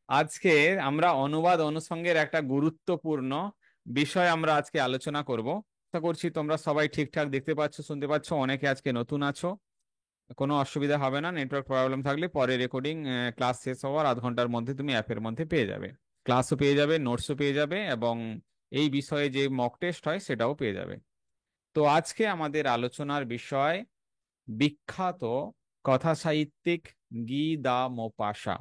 আজকে আমরা অনুবাদ অনুষঙ্গের একটা গুরুত্বপূর্ণ বিষয় আমরা আজকে আলোচনা করব। আশা করছি তোমরা সবাই ঠিকঠাক দেখতে পাচ্ছ, শুনতে পাচ্ছ। অনেকে আজকে নতুন আছো, কোনো অসুবিধা হবে না। নেটওয়ার্ক প্রবলেম থাকলে পরে রেকর্ডিং ক্লাস শেষ হওয়ার আধ ঘন্টার মধ্যে তুমি অ্যাপের মধ্যে পেয়ে যাবে। ক্লাসও পেয়ে যাবে, নোটসও পেয়ে যাবে, এবং এই বিষয়ে যে মক টেস্ট হয় সেটাও পেয়ে যাবে। তো আজকে আমাদের আলোচনার বিষয় বিখ্যাত কথাসাহিত্যিক গি দা মোপাসা।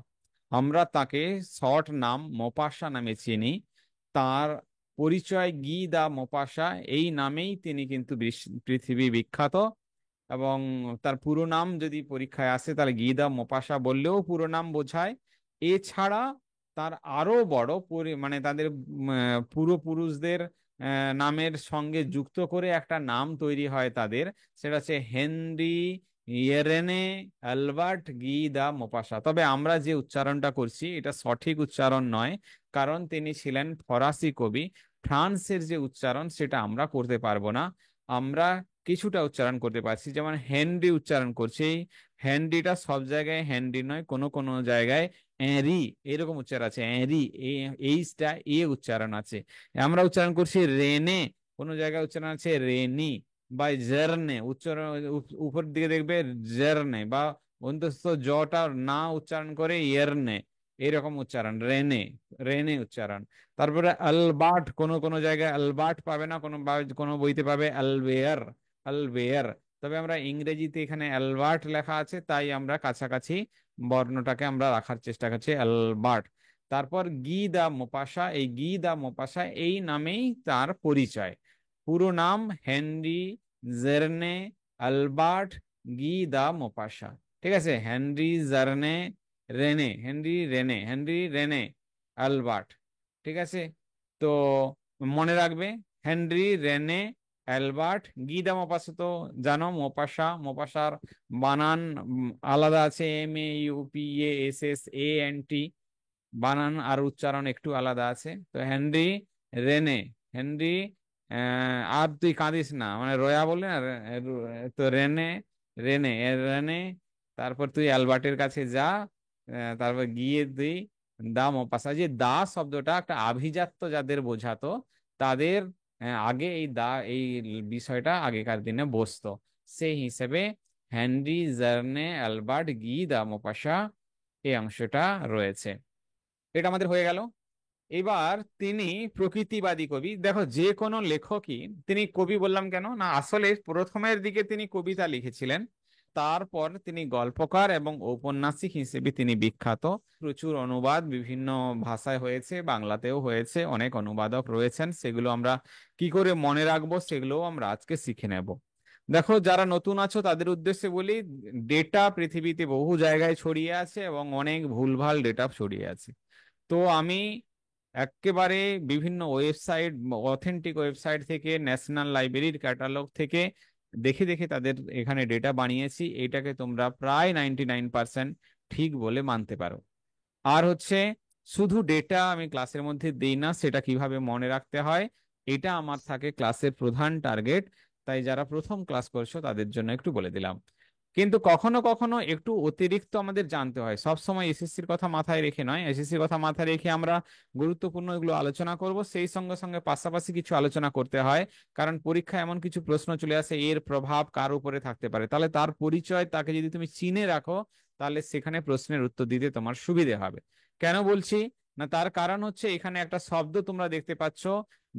আমরা তাকে শর্ট নাম মোপাসা নামে চিনি। তার পরিচয় গি দা মোপাসা, এই নামেই তিনি কিন্তু পৃথিবী বিখ্যাত। এবং তার পুরো নাম যদি পরীক্ষায় আসে তাহলে গি দা মোপাসা বললেও পুরো নাম বোঝায়। এছাড়া তার আরো বড় মানে তাদের পূর্বপুরুষদের নামের সঙ্গে যুক্ত করে একটা নাম তৈরি হয় তাদের। সেটা হচ্ছে হেনরি ইয়েরেনে অ্যালবার্ট গি দা মোপাসা। তবে আমরা যে উচ্চারণটা করছি এটা সঠিক উচ্চারণ নয়, কারণ তিনি ছিলেন ফরাসি কবি। ফ্রান্সের যে উচ্চারণ সেটা আমরা করতে পারবো না। আমরা কিছুটা উচ্চারণ করতে পারছি, যেমন হেনরি উচ্চারণ করছি। এই হেনরিটা সব জায়গায় হেনরি নয়, কোনো কোনো জায়গায় এরি এরকম উচ্চারণ আছে। এরি, এইচটা এ উচ্চারণ আছে। আমরা উচ্চারণ করছি রেনে, কোনো জায়গায় উচ্চারণ আছে রেনি। বা জার্নে উচ্চারণ, উপর দিকে দেখবে জার্নে, বা অন্তত জটা না উচ্চারণ করে ইয়ারনে, এরকম উচ্চারণ রেনে, রেনে উচ্চারণ। তারপরে আলবার্ট, কোনো কোনো জায়গায় আলবার্ট পাবে না, কোনো কোনো বইতে পাবে আলবেয়ার, আলবেয়ার। তবে আমরা ইংরেজিতে এখানে অ্যালবার্ট লেখা আছে, তাই আমরা কাছাকাছি বর্ণটাকে আমরা রাখার চেষ্টা করছি, অ্যালবার্ট। তারপর গি দা মোপাসা, এই গি দা মোপাসা এই নামেই তার পরিচয়। পুরো নাম হেনরি জেরনে অ্যালবার্ট গি দা মোপাসা। ঠিক আছে, হেনরি জার্নে রেনে, হেনরি রেনে অ্যালবার্ট। ঠিক আছে, তো মনে রাখবে Henri René Albert Guy de Maupassant. তো জানো মোপাসা, মোপাসার বানান আলাদা আছে, MEUPASSANT। বানান আর উচ্চারণ একটু আলাদা আছে। তো হেনরি রেনে, হেনরি আর তুই কাঁদিস না, মানে রয়া বললি না, তো রেনে, রেনে রেনে। তারপর তুই অ্যালবার্টের কাছে যা। তারপর গিয়ে তুই দা মোপাসা, যে দা শব্দটা একটা আভিজাত্য যাদের বোঝাতো, তাদের আগে এই দা, এই বিষয়টা আগেকার দিনে বসতো। সেই হিসেবে হেনরি জার্নে অ্যালবার্ট গি দা মোপাসা এই অংশটা রয়েছে। এটা আমাদের হয়ে গেল। এবার তিনি প্রকৃতিবাদী কবি। দেখো, যে কোনো লেখকই, তিনি কবি বললাম কেন না, আসলে প্রথমের দিকে তিনি কবিতা লিখেছিলেন, তারপর তিনি গল্পকার এবং ঔপন্যাসিক হিসেবে তিনি বিখ্যাত। প্রচুর অনুবাদ বিভিন্ন ভাষায় হয়েছে, বাংলাতেও হয়েছে, অনেক অনুবাদক রয়েছেন। সেগুলো আমরা কি করে মনে রাখবো সেগুলোও আমরা আজকে শিখে নেব। দেখো, যারা নতুন আছো তাদের উদ্দেশ্যে বলি, ডেটা পৃথিবীতে বহু জায়গায় ছড়িয়ে আছে এবং অনেক ভুলভাল ডেটা ছড়িয়ে আছে। তো আমি একেবারে বিভিন্ন ওয়েবসাইট, অথেন্টিক ওয়েবসাইট থেকে, ন্যাশনাল লাইব্রেরির ক্যাটালগ থেকে দেখে দেখে তাদের এখানে ডেটা বানিয়েছি। এটাকে তোমরা প্রায় 99% ঠিক বলে মানতে পারো। আর হচ্ছে, শুধু ডেটা আমি ক্লাসের মধ্যে দেই না, সেটা কিভাবে মনে রাখতে হয় এটা আমার থাকে ক্লাসের প্রধান টার্গেট। তাই যারা প্রথম ক্লাস করছো তাদের জন্য একটু বলে দিলাম। কিন্তু কখনো কখনো একটু অতিরিক্ত আমাদের জানতে হয়, সব সময় এসএসসির কথা মাথায় রেখে নয়। এসএসসির কথা মাথায় রেখে আমরা গুরুত্বপূর্ণ এগুলো আলোচনা করব, সেই সঙ্গে সঙ্গে পাশাপাশি কিছু আলোচনা করতে হয়। কারণ পরীক্ষায় এমন কিছু প্রশ্ন চলে আসে, এর প্রভাব কার উপরে থাকতে পারে, তাহলে তার পরিচয়, তাকে যদি তুমি চিনে রাখো, তাহলে সেখানে প্রশ্নের উত্তর দিতে তোমার সুবিধে হবে। কেন বলছি না, তার কারণ হচ্ছে এখানে একটা শব্দ তোমরা দেখতে পাচ্ছ,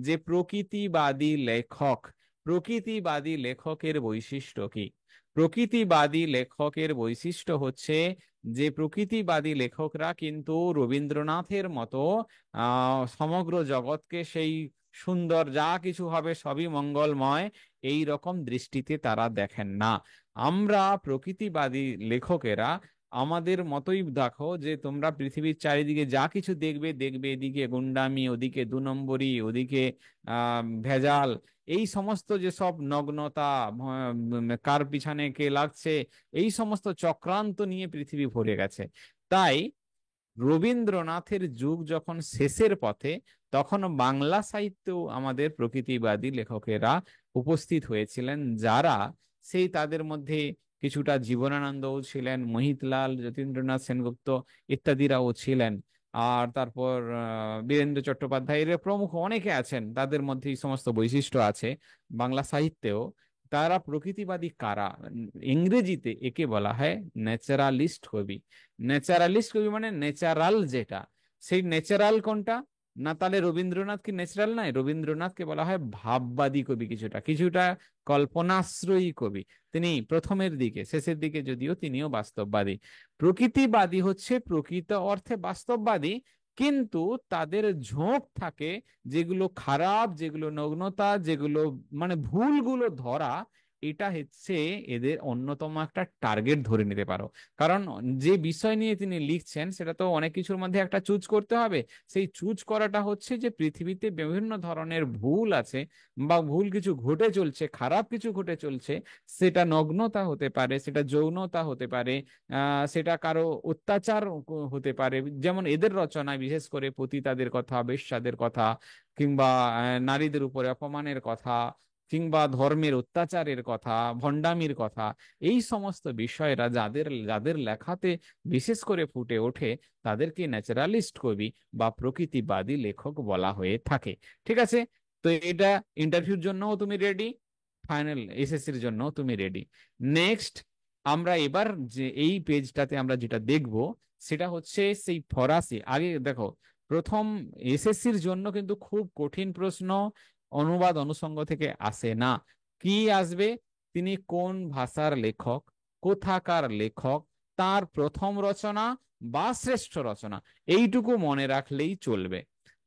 যে প্রকৃতিবাদী লেখক। প্রকৃতিবাদী লেখকের বৈশিষ্ট্য কি? প্রকৃতিবাদী লেখকের বৈশিষ্ট্য হচ্ছে যে প্রকৃতিবাদী লেখকরা কিন্তু রবীন্দ্রনাথের মতো সমগ্র জগৎকে সেই সুন্দর, যা কিছু হবে সবই মঙ্গলময়, এই রকম দৃষ্টিতে তারা দেখেন না। আমরা প্রকৃতিবাদী লেখকেরা আমাদের মতোই দেখো, যে তোমরা পৃথিবীর চারিদিকে যা কিছু দেখবে, দেখবে এদিকে গুন্ডামি, ওদিকে দু নম্বরি, ওদিকে ভেজাল, এই সমস্ত যে সব নগ্নতা, কার পিছনে কে লাগছে, এই সমস্ত চক্রান্ত নিয়ে পৃথিবী ভরে গেছে। তাই রবীন্দ্রনাথের যুগ যখন শেষের পথে, তখন বাংলা সাহিত্যেও আমাদের প্রকৃতিবাদী লেখকেরা উপস্থিত হয়েছিলেন, যারা সেই তাদের মধ্যে কিছুটা জীবনানন্দও ছিলেন, মহিতলাল, যতীন্দ্রনাথ সেনগুপ্ত ইত্যাদিরাও ছিলেন। আর তারপর বীরেন্দ্র চট্টোপাধ্যায় এর প্রমুখ অনেকে আছেন, তাদের মধ্যে এই সমস্ত বৈশিষ্ট্য আছে বাংলা সাহিত্যেও। তারা প্রকৃতিবাদী কারা? ইংরেজিতে একে বলা হয় ন্যাচারালিস্ট কবি। ন্যাচারালিস্ট কবি মানে ন্যাচারাল যেটা, সেই ন্যাচারাল কোনটা? না তাহলে রবীন্দ্রনাথ কি ন্যাচারাল নয়? রবীন্দ্রনাথকে বলা হয় ভাববাদী কবি, কিছুটা কিছুটা কল্পনাশ্রয়ী কবি। তিনি প্রথমের দিকে, শেষের দিকে যদিও তিনিও বাস্তববাদী। প্রকৃতিবাদী হচ্ছে প্রকৃত অর্থে বাস্তববাদী, কিন্তু তাদের ঝোঁক থাকে যেগুলো খারাপ, যেগুলো নগ্নতা, যেগুলো মানে ভুলগুলো ধরা, এটা হচ্ছে এদের অন্যতম একটা টার্গেট ধরে নিতে পারো। কারণ যে বিষয় নিয়ে তিনি লিখছেন সেটা তো অনেক কিছুর মধ্যে একটা চুজ করতে হবে। সেই চুজ করাটা হচ্ছে যে পৃথিবীতে বিভিন্ন ধরনের ভুল আছে, বা ভুল কিছু ঘটে চলছে, খারাপ কিছু ঘটে চলছে। সেটা নগ্নতা হতে পারে, সেটা যৌনতা হতে পারে, সেটা কারো অত্যাচার হতে পারে। যেমন এদের রচনায় বিশেষ করে পতিতাদের কথা, বেশ্যাদের কথা, কিংবা নারীদের উপরে অপমানের কথা, কিংবা ধর্মের অত্যাচারের কথা, ভণ্ডামির কথা, এই সমস্ত বিষয়রা যাদের যাদের লেখাতে বিশেষ করে ফুটে ওঠে, তাদেরকে ন্যাচারালিস্ট কবি বা প্রকৃতিবাদী লেখক বলা হয়ে থাকে। ঠিক আছে? তো এটা ইন্টারভিউর জন্যও তুমি রেডি, ফাইনাল এসএসসির জন্য তুমি রেডি। নেক্সট, আমরা এবার যে এই পেজটাতে আমরা যেটা দেখব সেটা হচ্ছে সেই ফরাসি। আগে দেখো, প্রথম এসএসসির জন্য কিন্তু খুব কঠিন প্রশ্ন অনুবাদ অনুষঙ্গ থেকে আসে না। কি আসবে? তিনি কোন ভাষার লেখক, কোথাকার লেখক, তার প্রথম রচনা বা শ্রেষ্ঠ রচনা, এইটুকু মনে রাখলেই চলবে।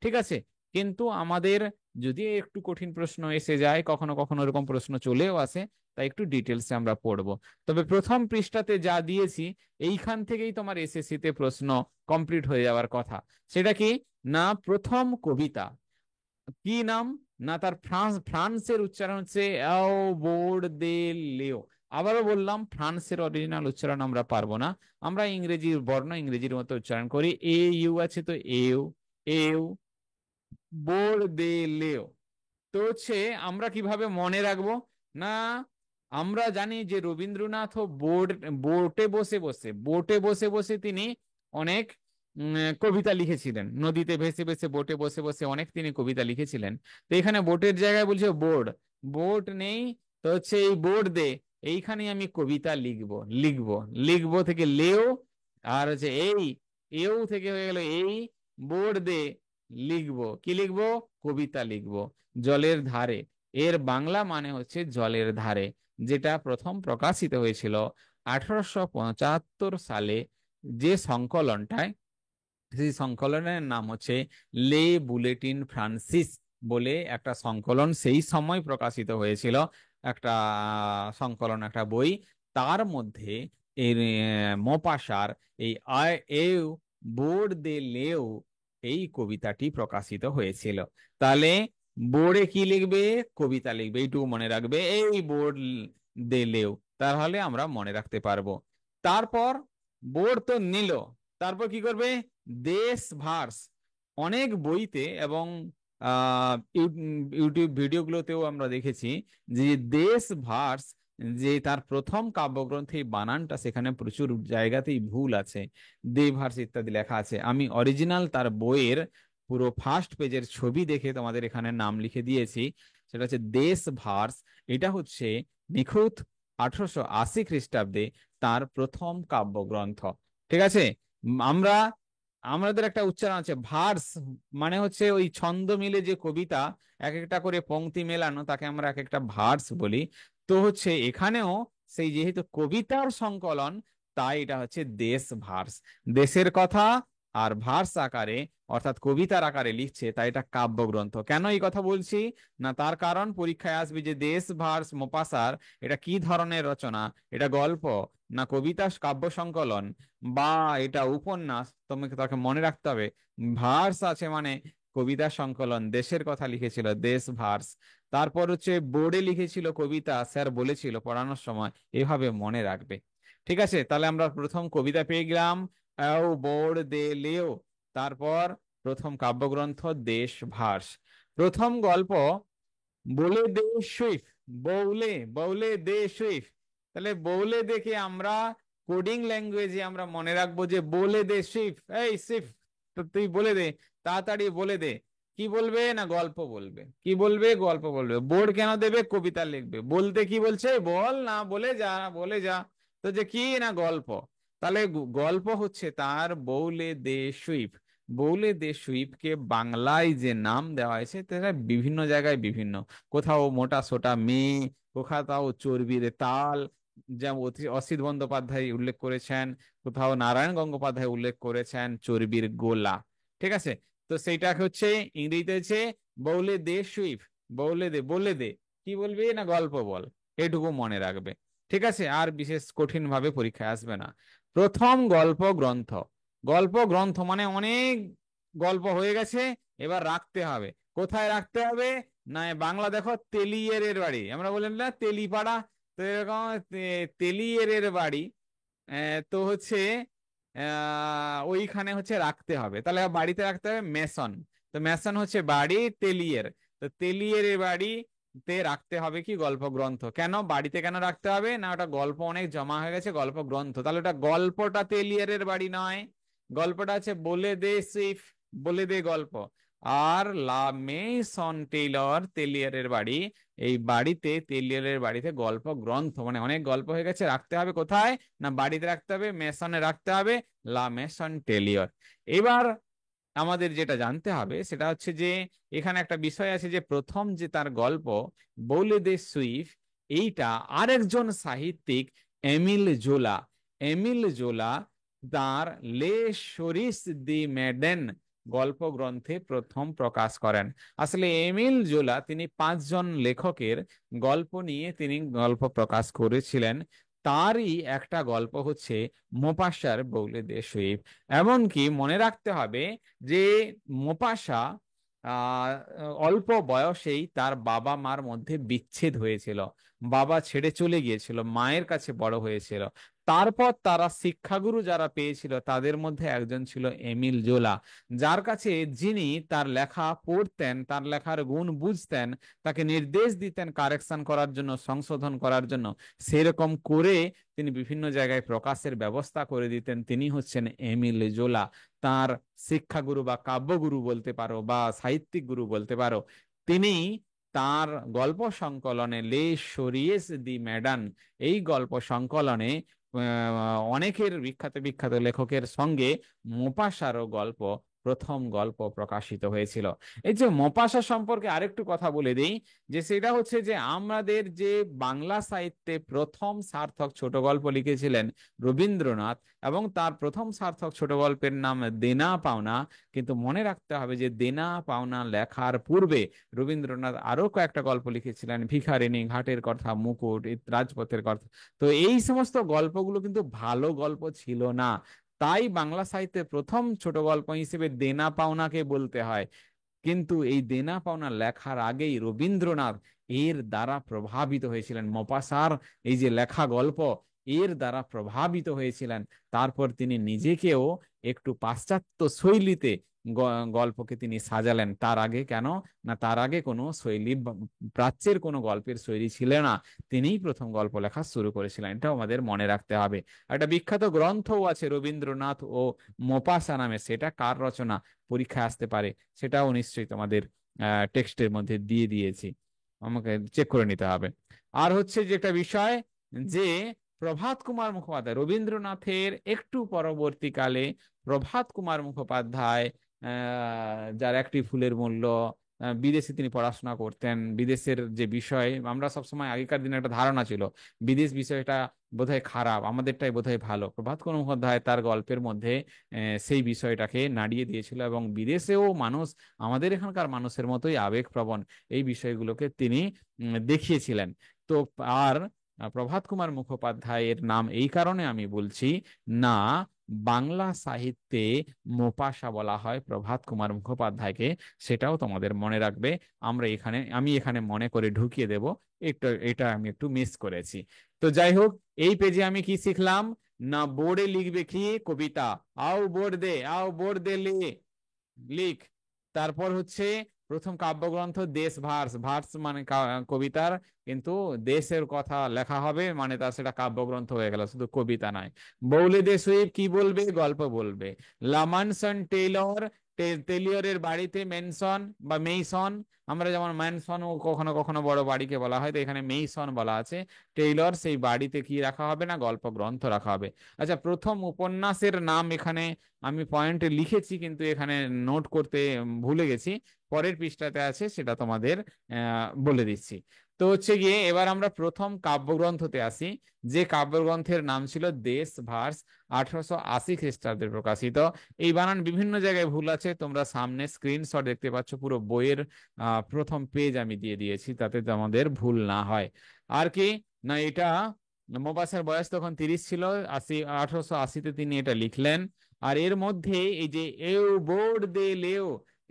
ঠিক আছে? কিন্তু আমাদের যদি একটু কঠিন প্রশ্ন এসে যায়, কখনো কখনো এরকম প্রশ্ন চলেও আসে, তাই একটু ডিটেলসে আমরা পড়বো। তবে প্রথম পৃষ্ঠাতে যা দিয়েছি, এইখান থেকেই তোমার এসএসসি তে প্রশ্ন কমপ্লিট হয়ে যাওয়ার কথা। সেটা কি? না প্রথম কবিতা কি নাম? না তার ফ্রান্সের উচ্চারণ হচ্ছে এও বোর্ড দে লেও। আবারও বললাম, ফ্রান্সের অরিজিনাল উচ্চারণ আমরা পারবো না, আমরা ইংরেজির বর্ণ ইংরেজির মতো উচ্চারণ করি। এ ইউ আছে তো এও, এও বোর্ড দে লেও। তো হচ্ছে আমরা কিভাবে মনে রাখবো? না, আমরা জানি যে রবীন্দ্রনাথ বোটে বসে বসে তিনি অনেক কবিতা লিখেছিলেন। নদীতে ভেসে ভেসে বোটে বসে বসে অনেক তিনি কবিতা লিখেছিলেন। তো এখানে বোটের জায়গায় বলছে বোর্ড, বোট নেই, তো হচ্ছে এই বোর্ড দে, এইখানে আমি কবিতা লিখবো। লিখবো, লিখবো থেকে লেও, আর হচ্ছে এই, এও থেকে হয়ে গেল এই, বোর্ড দে, লিখবো কি লিখবো? কবিতা লিখবো। জলের ধারে, এর বাংলা মানে হচ্ছে জলের ধারে, যেটা প্রথম প্রকাশিত হয়েছিল 1875 সালে। যে সংকলনটায়, সেই সংকলনের নাম হচ্ছে লে বুলেটিন ফ্রান্সিস বলে একটা সংকলন সেই সময় প্রকাশিত হয়েছিল। একটা সংকলন, একটা বই। তার মধ্যে এই মপাসার এই আয় এও বোর্ড দে লেও, এই কবিতাটি প্রকাশিত হয়েছিল। তাহলে বোর্ডে কি লিখবে? কবিতা লিখবে, এইটুকু মনে রাখবে, এই বোর্ড দে লেও। তাহলে আমরা মনে রাখতে পারবো। তারপর বোর্ড তো নিল, তারপর কি করবে? দেশ ভার্স। অনেক বইতে এবং ইউটিউব ভিডিওগুলোতেও আমরা দেখেছি যে দেশ ভার্স, যে তার প্রথম কাব্যগ্রন্থে বানানটা সেখানে প্রচুর জায়গাতেই ভুল আছে। দে ভার্স ইত্যাদি লেখা আছে। আমি অরিজিনাল তার বইয়ের পুরো ফার্স্ট পেজের ছবি দেখে তোমাদের এখানে নাম লিখে দিয়েছি। সেটা হচ্ছে দেশ ভার্স। এটা হচ্ছে নিখুঁত 1880 খ্রিস্টাব্দে তার প্রথম কাব্যগ্রন্থ। ঠিক আছে? আমরা, আমাদের একটা উচ্চারণ আছে ভার্স, মানে হচ্ছে ওই ছন্দ মিলে যে কবিতা, এক একটা করে পংক্তি মেলানো, তাকে আমরা এক একটা ভার্স বলি। তো হচ্ছে এখানেও সেই যেহেতু কবিতার সংকলন, তাই এটা হচ্ছে দেশ ভার্স। দেশের কথা আর ভার্স আকারে, অর্থাৎ কবিতার আকারে লিখছে, তাই এটা কাব্যগ্রন্থ। কেন এই কথা বলছি? না তার কারণ পরীক্ষায় আসবে যে দেশ ভার্স মোপাসার এটা কি ধরনের রচনা, এটা গল্প না কবিতা কাব্য সংকলন, বা এটা উপন্যাস। তোমাকে তাকে মনে রাখতে হবে ভার্স আছে মানে কবিতা সংকলন, দেশের কথা লিখেছিল দেশ ভার্স। তারপর হচ্ছে বোর্ডে লিখেছিল কবিতা, স্যার বলেছিল পড়ানোর সময়, এভাবে মনে রাখবে। ঠিক আছে? তাহলে আমরা প্রথম কবিতা পেয়ে গেলাম, ও বোর্ড দে লেও। তারপর প্রথম কাব্যগ্রন্থ দেশ ভার্স। প্রথম গল্প বলে দে সুইফট। বৌলে, বৌলে দে সুইফট। তাহলে বৌলে দেখে আমরা কোডিং ল্যাঙ্গুয়েজে আমরা মনে রাখবো যে বলে দে সুইফট, এই সুইফট তুই বলে দে, তাড়াতাড়ি বলে দে। কি বলবে না গল্প বলবে, কি বলবে গল্প বলবে। বোর্ড কেন দেবে, কবিতা লিখবে। বলতে কি বলছে, বল না বলে যা, বলে যা। তো যে কি না গল্প। তাহলে গল্প হচ্ছে তার বৌলে দে সুইপ। বৌলে দে সুইপকে বাংলায় যে নাম দেওয়া হয়েছে সেটা বিভিন্ন জায়গায় বিভিন্ন, কোথাও মোটা সোটা মেয়ে, কোথাও চর্বির তাল, যেমন অসিত বন্দ্যোপাধ্যায় উল্লেখ করেছেন, কোথাও নারায়ণ গঙ্গোপাধ্যায় উল্লেখ করেছেন চর্বির গোলা। ঠিক আছে। তো সেইটাকে হচ্ছে ইংরেজিতে হচ্ছে বৌলে দে সুইফ। বৌলে দে, বলে দে, কি বলবি না গল্প বল, এটুকু মনে রাখবে। ঠিক আছে, আর বিশেষ কঠিন ভাবে পরীক্ষায় আসবে না। প্রথম গল্প গ্রন্থ। গল্প গ্রন্থ মানে অনেক গল্প হয়ে গেছে, এবার রাখতে হবে। কোথায় রাখতে হবে না, বাংলা দেখো তেলিয়ের বাড়ি, আমরা বললাম না তেলিপাড়া, তো এরকম তেলিয়ের বাড়ি। তো হচ্ছে ওইখানে হচ্ছে রাখতে হবে, তাহলে বাড়িতে রাখতে হবে মেসন। তো মেসন হচ্ছে বাড়ি, তেলিয়ের, তো তেলিয়ের বাড়ি তে রাখতে হবে কি গল্প গ্রন্থ। কেন বাড়িতে কেন রাখতে হবে না, ওটা গল্প অনেক জমা হয়ে গেছে, গল্প গ্রন্থ, তাহলে ওটা গল্পটা তেলিয়ারের বাড়ি নয়, গল্পটা আছে বলে দে সুইফ, বলে দে গল্প। আর লা মেসন টেইলর তেলিয়ারের বাড়ি, এই বাড়িতে তেলিয়ারের বাড়িতে গল্প গ্রন্থ মানে অনেক গল্প হয়ে গেছে, রাখতে হবে কোথায় না বাড়িতে রাখতে হবে, মেসনে রাখতে হবে, লা মেসন টেলিয়র। এবার আমাদের যেটা জানতে হবে সেটা হচ্ছে যে এখানে একটা বিষয় আছে যে প্রথম যে তার গল্প বৌলে দে সুইফ, এইটা আরেকজন সাহিত্যিক এমিল জোলা, এমিল জোলা তার লে শরিস দি মেডেন গল্প গ্রন্থে প্রথম প্রকাশ করেন। আসলে এমিল জোলা তিনি 5 জন লেখকের গল্প নিয়ে তিনি গল্প প্রকাশ করেছিলেন। তারই একটা গল্প হচ্ছে মোপাসার বৌলে দে সুইফ। এমনকি মনে রাখতে হবে যে মোপাসা আহ অল্প বয়সেই তার বাবা মার মধ্যে বিচ্ছেদ হয়েছিল, বাবা ছেড়ে চলে গিয়েছিল, মায়ের কাছে বড় হয়েছিল। তারপর তারা শিক্ষাগুরু যারা পেয়েছিল তাদের মধ্যে একজন ছিল এমিল জোলা, যার কাছে যিনি তার লেখা পড়তেন, তার লেখার গুণ বুঝতেন, তাকে নির্দেশ দিতেন কারেকশন করার জন্য, সংশোধন করার জন্য। সেরকম করে তিনি বিভিন্ন জায়গায় প্রকাশের ব্যবস্থা করে দিতেন। তিনি হচ্ছেন এমিল জোলা। তার শিক্ষাগুরু বা কাব্যগুরু বলতে পারো বা সাহিত্যিক গুরু বলতে পারো। তিনি তার গল্প সংকলনে লে শরিয়েস দি ম্যাডান, এই গল্প সংকলনে অনেকের বিখ্যাত বিখ্যাত লেখকের সঙ্গে মোপাসারও গল্প, প্রথম গল্প প্রকাশিত হয়েছিল। এই যে মোপাসা সম্পর্কে আরেকটু কথা বলে দিই, যে সেটা হচ্ছে যে আমাদের যে বাংলা সাহিত্যে প্রথম সার্থক ছোট গল্প লিখেছিলেন রবীন্দ্রনাথ, এবং তার প্রথম সার্থক ছোট গল্পের নাম দেনা পাওনা। কিন্তু মনে রাখতে হবে যে দেনা পাওনা লেখার পূর্বে রবীন্দ্রনাথ আরো কয়েকটা গল্প লিখেছিলেন, ভিখারিনী, ঘাটের কথা, মুকুট, রাজপথের কথা। তো এই সমস্ত গল্পগুলো কিন্তু ভালো গল্প ছিল না, তাই বাংলা সাহিত্যে প্রথম ছোট গল্প হিসেবে দেনা পাওনাকে বলতে হয়। কিন্তু এই দেনা পাওনা লেখার আগেই রবীন্দ্রনাথ এর দ্বারা প্রভাবিত হয়েছিলেন, মপাসার এই যে লেখা গল্প এর দ্বারা প্রভাবিত হয়েছিলেন। তারপর তিনি নিজেকেও একটু পাশ্চাত্য শৈলীতে গল্পকে তিনি সাজালেন। তার আগে কেন না, তার আগে কোনো শৈলী প্রাচ্যের কোনো গল্পের শৈলী ছিল না, তিনিই প্রথম গল্প লেখা শুরু করেছিলেন, এটাও আমাদের মনে রাখতে হবে। একটা বিখ্যাত গ্রন্থও আছে রবীন্দ্রনাথ ও মোপাসা নামে, সেটা কার রচনা পরীক্ষায় আসতে পারে, সেটাও নিশ্চয়ই তোমাদের টেক্সটের মধ্যে দিয়ে দিয়েছি, আমাকে চেক করে নিতে হবে। আর হচ্ছে যে একটা বিষয় যে প্রভাত কুমার মুখোপাধ্যায়, রবীন্দ্রনাথের একটু পরবর্তীকালে প্রভাত কুমার মুখোপাধ্যায়, যার একটি ফুলের মূল্য, বিদেশে তিনি পড়াশোনা করতেন। বিদেশের যে বিষয়, আমরা সবসময় আগেকার দিনে একটা ধারণা ছিল বিদেশ বিষয়টা বোধহয় খারাপ, আমাদেরটাই বোধহয় ভালো। প্রভাত কুমার মুখোপাধ্যায় তার গল্পের মধ্যে সেই বিষয়টাকে নাড়িয়ে দিয়েছিল, এবং বিদেশেও মানুষ আমাদের এখানকার মানুষের মতোই আবেগপ্রবণ, এই বিষয়গুলোকে তিনি দেখিয়েছিলেন। তো আর প্রভাত কুমার মুখোপাধ্যায়ের নাম এই কারণে আমি বলছি না, বাংলা সাহিত্যে মোপাসা বলা হয় প্রভাত কুমার মুখোপাধ্যায়কে, সেটাও তোমাদের মনে রাখবে। আমি এখানে মনে করে ঢুকিয়ে দেব, এটা আমি একটু মিস করেছি। তো যাই হোক, এই পেজে আমি কি শিখলাম না, বোর্ডে লিখবে কি কবিতা, আও বোর্ড দে, আও বোর্ড দে লিখ। তারপর হচ্ছে প্রথম কাব্যগ্রন্থ দেশ, ভার্স, ভার্স মানে কবিতার, কিন্তু দেশের কথা লেখা হবে মানে তার সেটা কাব্যগ্রন্থ হয়ে গেল, শুধু কবিতা নয়। বৌলি দে সুইফট কি বলবে? গল্প বলবে। লামানসন টেইলর, টেলিয়রের বাড়িতে মেনসন বা মেইসন, আমরা যেমন ম্যানসন ও কখনো কখনো বড় বাড়িকে বলা হয়, তো এখানে মেইসন বলা আছে। টেইলর, সেই বাড়িতে কি রাখা হবে? না গল্প গ্রন্থ রাখা হবে। আচ্ছা, প্রথম উপন্যাসের নাম এখানে আমি পয়েন্টে লিখেছি, কিন্তু এখানে নোট করতে ভুলে গেছি, পরের পৃষ্ঠাতে আছে, সেটা তোমাদের বলে দিচ্ছি। তো হচ্ছে গিয়ে এবার আমরা প্রথম কাব্যগ্রন্থতে আসি, যে কাব্যগ্রন্থের নাম ছিল দেশ ভার্স, 1880 খ্রিস্টাব্দে প্রকাশিত। এই বানান বিভিন্ন জায়গায় ভুল আছে, তোমরা সামনে স্ক্রিনশট দেখতে পাচ্ছ, পুরো বইয়ের প্রথম পেজ আমি দিয়ে দিয়েছি, তাতে তোমাদের ভুল না হয়। আর কি না, এটা মোপাসার বয়স তখন 30 ছিল, 1880-তে তিনি এটা লিখলেন। আর এর মধ্যে এই যে এও বোর্ড দে লেও,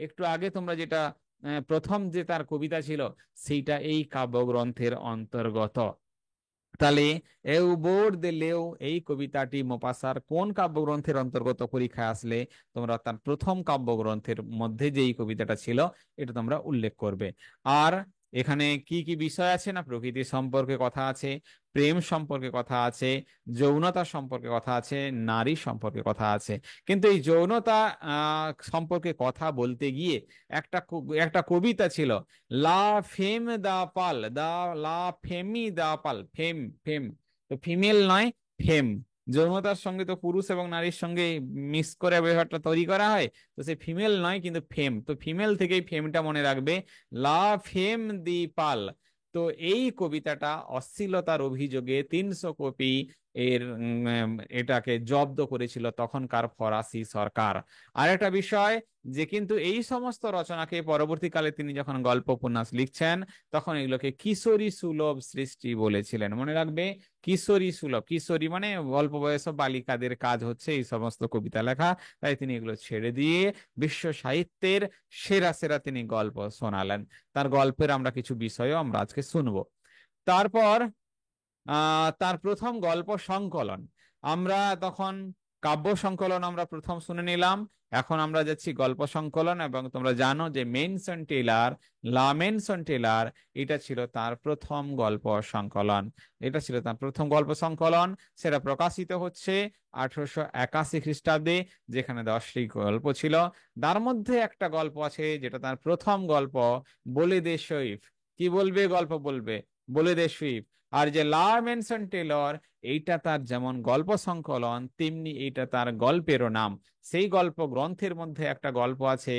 একটু আগে তোমরা যেটা প্রথম যে তার কবিতা ছিল, সেইটা এই কাব্যগ্রন্থের অন্তর্গত। তাহলে এও বোর্ড দে লেও, এই কবিতাটি মোপাসার কোন কাব্যগ্রন্থের অন্তর্গত? পরীক্ষায় আসলে তোমরা তার প্রথম কাব্যগ্রন্থের মধ্যে যে এই কবিতাটা ছিল, এটা তোমরা উল্লেখ করবে। আর এখানে কি কি বিষয় আছে? না প্রকৃতি সম্পর্কে কথা আছে, প্রেম সম্পর্কে কথা আছে, যৌনতা সম্পর্কে কথা আছে, নারী সম্পর্কে কথা আছে। কিন্তু এই যৌনতা সম্পর্কে কথা বলতে গিয়ে একটা কবিতা ছিল, লা ফেম দা পাল দা, লা ফেমি দা পাল, ফেম, ফেম তো ফিমেল নয়, ফেম। যৌনতার সঙ্গে তো পুরুষ এবং নারীর সঙ্গে মিক্স করে ব্যাপারটা তৈরি করা হয়, তো সে ফিমেল নয় কিন্তু ফেম, তো ফিমেল থেকেই ফেমটা মনে রাখবে, লা ফেম দি পাল। তো এই কবিতাটা অশ্লীলতার অভিযোগে 300 কপি এর এটাকে জব্দ করেছিল তখনকার ফরাসি সরকার। আর একটা বিষয়, যে কিন্তু এই সমস্ত রচনাকে পরবর্তীকালে তিনি যখন গল্প উপন্যাস লিখছেন, তখন এগুলোকে কিশোরী সুলভ সৃষ্টি বলেছিলেন, মনে রাখবে। কিশোরী সুলভ, কিশোরী মানে অল্প বয়স বালিকাদের কাজ হচ্ছে এই সমস্ত কবিতা লেখা, তাই তিনি এগুলো ছেড়ে দিয়ে বিশ্ব সাহিত্যের সেরা সেরা তিনি গল্প শোনালেন। তার গল্পের আমরা কিছু বিষয়ও আমরা আজকে শুনবো। তারপর তার প্রথম গল্প সংকলন, আমরা তখন কাব্য সংকলন আমরা প্রথম শুনে নিলাম, এখন আমরা যাচ্ছি গল্প সংকলন। এবং তোমরা জানো যে মেনসন টেইলর, লা মেনসন টেইলর, এটা ছিল তার প্রথম গল্প সংকলন। এটা ছিল তার প্রথম গল্প সংকলন, সেটা প্রকাশিত হচ্ছে 1881 খ্রিস্টাব্দে, যেখানে 10টি গল্প ছিল। তার মধ্যে একটা গল্প আছে যেটা তার প্রথম গল্প, বলে দে সইফ। কি বলবে? গল্প বলবে, বলে দে সইফ। আর যে লা মেনসন টেলর, এইটা তার যেমন গল্প সংকলন, তেমনি এইটা তার গল্পেরও নাম। সেই গল্প গ্রন্থের মধ্যে একটা গল্প আছে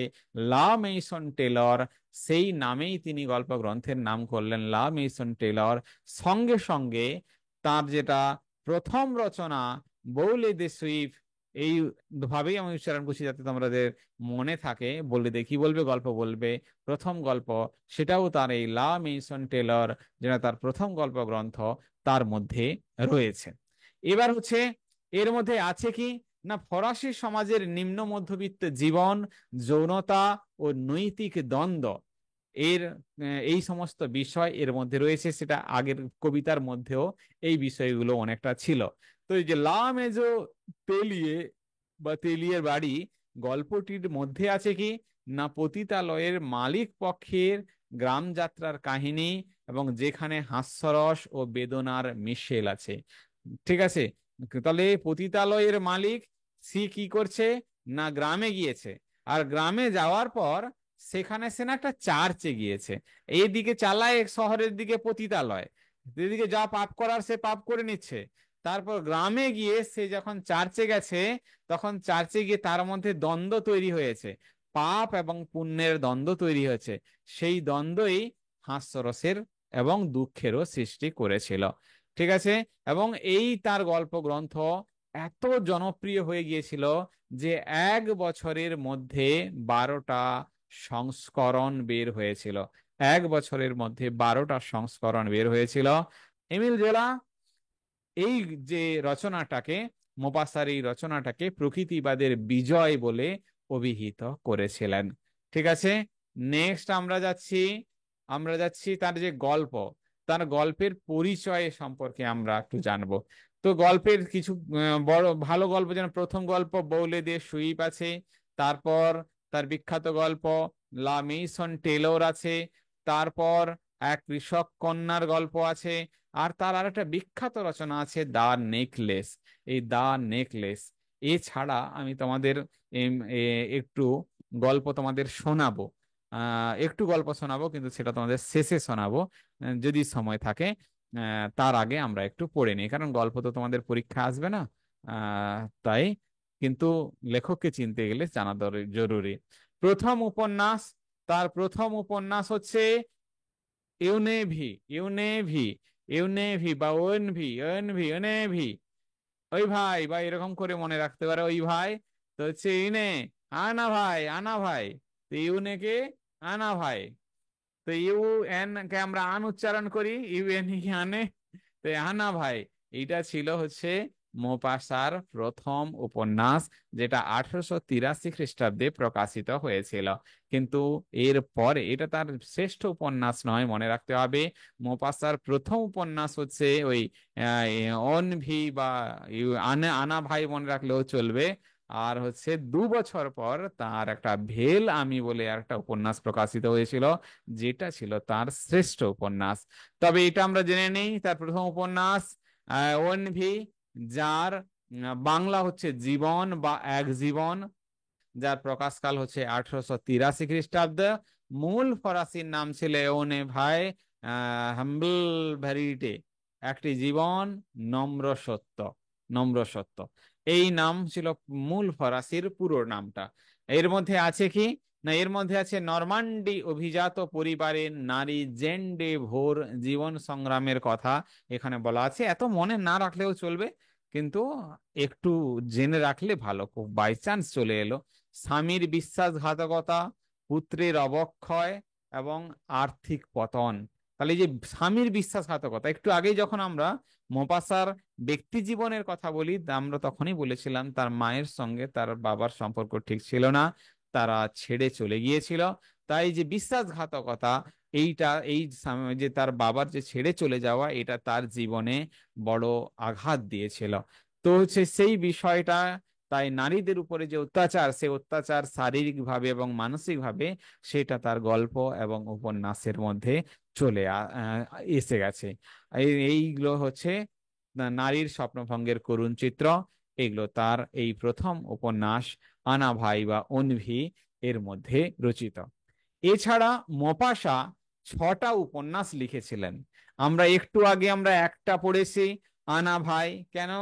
লা মেইসন টেলর, সেই নামেই তিনি গল্প গ্রন্থের নাম করলেন লা মেইসন টেলর। সঙ্গে সঙ্গে তার যেটা প্রথম রচনা, বৌলে দে সুইফ, এই ভাবেই আমি উচ্চারণ করছি যাতে তোমাদের মনে থাকে, বলে দেখি বলবে, গল্প বলবে, প্রথম গল্প, সেটাও তার এই লা মেইসন টেলর, যেটা তার প্রথম গল্প গ্রন্থ, তার মধ্যে রয়েছে। এবার হচ্ছে এর মধ্যে আছে কি না, ফরাসি সমাজের নিম্ন মধ্যবিত্ত জীবন, যৌনতা ও নৈতিক দ্বন্দ্ব, এর এই সমস্ত বিষয় এর মধ্যে রয়েছে। সেটা আগের কবিতার মধ্যেও এই বিষয়গুলো অনেকটা ছিল। তো এই যে লা মেজো তেলিয়ে বা তেলিয়ের বাড়ি, গল্পটির মধ্যে আছে কি না, পতিতালয়ের মালিক পক্ষের গ্রাম যাত্রার কাহিনী, এবং যেখানে হাস্যরস ও বেদনার মিশেল আছে। ঠিক আছে, তাহলে পতিতালয়ের মালিক সে কি করছে না, গ্রামে গিয়েছে। আর গ্রামে যাওয়ার পর সেখানে সে না একটা চার্চে গিয়েছে, এইদিকে চালায় শহরের দিকে পতিতালয়, এদিকে যা পাপ করার সে পাপ করে নিচ্ছে। তারপর গ্রামে গিয়ে সে যখন চার্চে গেছে, তখন চার্চে গিয়ে তার মধ্যে দ্বন্দ্ব তৈরি হয়েছে, পাপ এবং পুণ্যের দ্বন্দ্ব তৈরি হয়েছে। সেই দ্বন্দ্বই হাস্যরসের এবং দুঃখেরও সৃষ্টি করেছিল। ঠিক আছে, এবং এই তার গল্প গ্রন্থ এত জনপ্রিয় হয়ে গিয়েছিল যে 1 বছরের মধ্যে 12টা সংস্করণ বের হয়েছিল। 1 বছরের মধ্যে 12টা সংস্করণ বের হয়েছিল। এমিল জোলা এই যে রচনাটাকে, মোপাসার এই রচনাটাকে প্রকৃতিবাদের বিজয় বলে অভিহিত করেছিলেন। ঠিক আছে, নেক্সট আমরা যাচ্ছি তার যে গল্প, তার গল্পের পরিচয় সম্পর্কে আমরা একটু জানবো। তো গল্পের কিছু বড় ভালো গল্প, যেন প্রথম গল্প বৌলে দে সুইপ আছে, তারপর তার বিখ্যাত গল্প লা মেইসন টেলর আছে, তারপর এক কৃষক কন্যার গল্প আছে, আর তার আরেকটা বিখ্যাত রচনা আছে দা নেকলেস। এই দা নেকলেস এছাড়া আমি তোমাদের একটু গল্প তোমাদের শোনাবো। একটু গল্প শোনাবো, কিন্তু সেটা তোমাদের শেষে শোনাবো যদি সময় থাকে। তার আগে আমরা একটু পড়ে নিই, কারণ গল্প তো তোমাদের পরীক্ষা আসবে না। তাই কিন্তু লেখককে চিনতে গেলে জানা জরুরি। প্রথম উপন্যাস, তার প্রথম উপন্যাস হচ্ছে ইউনেভি। ইউনেভি, ইউনেভি বা ওএনভি, ওএনভি, ওএনভি। ওই ভাই বা এরকম করে মনে রাখতে পারে, ওই ভাই। তো হচ্ছে ইউনে, আনা ভাই, আনা ভাই। তো ইউনে কে, আনা ভাই। তো ইউ এন কে আমরা আন উচ্চারণ করি, ইউ এন কি আনে। তো আনা ভাই, এইটা ছিল হচ্ছে মোপাসার প্রথম উপন্যাস, যেটা 1883 খ্রিস্টাব্দে প্রকাশিত হয়েছিল। কিন্তু এর পরে এটা তার শ্রেষ্ঠ উপন্যাস নয়, মনে রাখতে হবে। মোপাসার প্রথম উপন্যাস হচ্ছে ওই অনভি বা আনা আনা ভাই মনে রাখলেও চলবে। আর হচ্ছে 2 বছর পর তার একটা ভেল আমি বলে একটা উপন্যাস প্রকাশিত হয়েছিল, যেটা ছিল তার শ্রেষ্ঠ উপন্যাস। তবে এটা আমরা জেনে নেই, তার প্রথম উপন্যাস ওএনভি, যার বাংলা হচ্ছে জীবন বা এক জীবন, যার প্রকাশকাল হচ্ছে 1883 খ্রিস্টাব্দ। মূল ফরাসির নাম ছিল ওনে ভাই হাম্বল ভ্যারিটে, একটি জীবন, নম্র সত্য, নম্র সত্য। এই নাম ছিল মূল ফরাসির পুরো নামটা। এর মধ্যে আছে কি, না এর মধ্যে আছে নরমান্ডি অভিজাত পরিবারের নারী জেন ডে ভোর জীবন সংগ্রামের কথা এখানে বলা আছে। এত মনে না রাখলেও চলবে, কিন্তু একটু জেনে রাখলে ভালো, খুব বাই চান্স চলে এলো। স্বামীর বিশ্বাসঘাতকতা, পুত্রের অবক্ষয় এবং আর্থিক পতন। তাহলে এই যে স্বামীর বিশ্বাসঘাতকতা, একটু আগেই যখন আমরা মোপাসার ব্যক্তি জীবনের কথা বলি, আমরা তখনই বলেছিলাম তার মায়ের সঙ্গে তার বাবার সম্পর্ক ঠিক ছিল না, তারা ছেড়ে চলে গিয়েছিল। তাই যে বিশ্বাসঘাতকতা, যে তার বাবার যে ছেড়ে চলে যাওয়া, এটা তার জীবনে বড় আঘাত দিয়েছিল। তো হচ্ছে সেই বিষয়টা, তাই নারীদের উপরে যে অত্যাচার, সে অত্যাচার শারীরিক ভাবে এবং মানসিক ভাবে, সেটা তার গল্প এবং উপন্যাসের মধ্যে এসে গেছে। এইগুলো হচ্ছে নারীর স্বপ্নভঙ্গের করুণ চিত্র। এগুলো তার এই প্রথম উপন্যাস আনা ভাই বা অনভি এর মধ্যে রচিত। এছাড়া মোপাসা 6টা উপন্যাস লিখেছিলেন। আমরা একটু আগে আমরা একটা পড়েছি, আনা ভাই। কেন,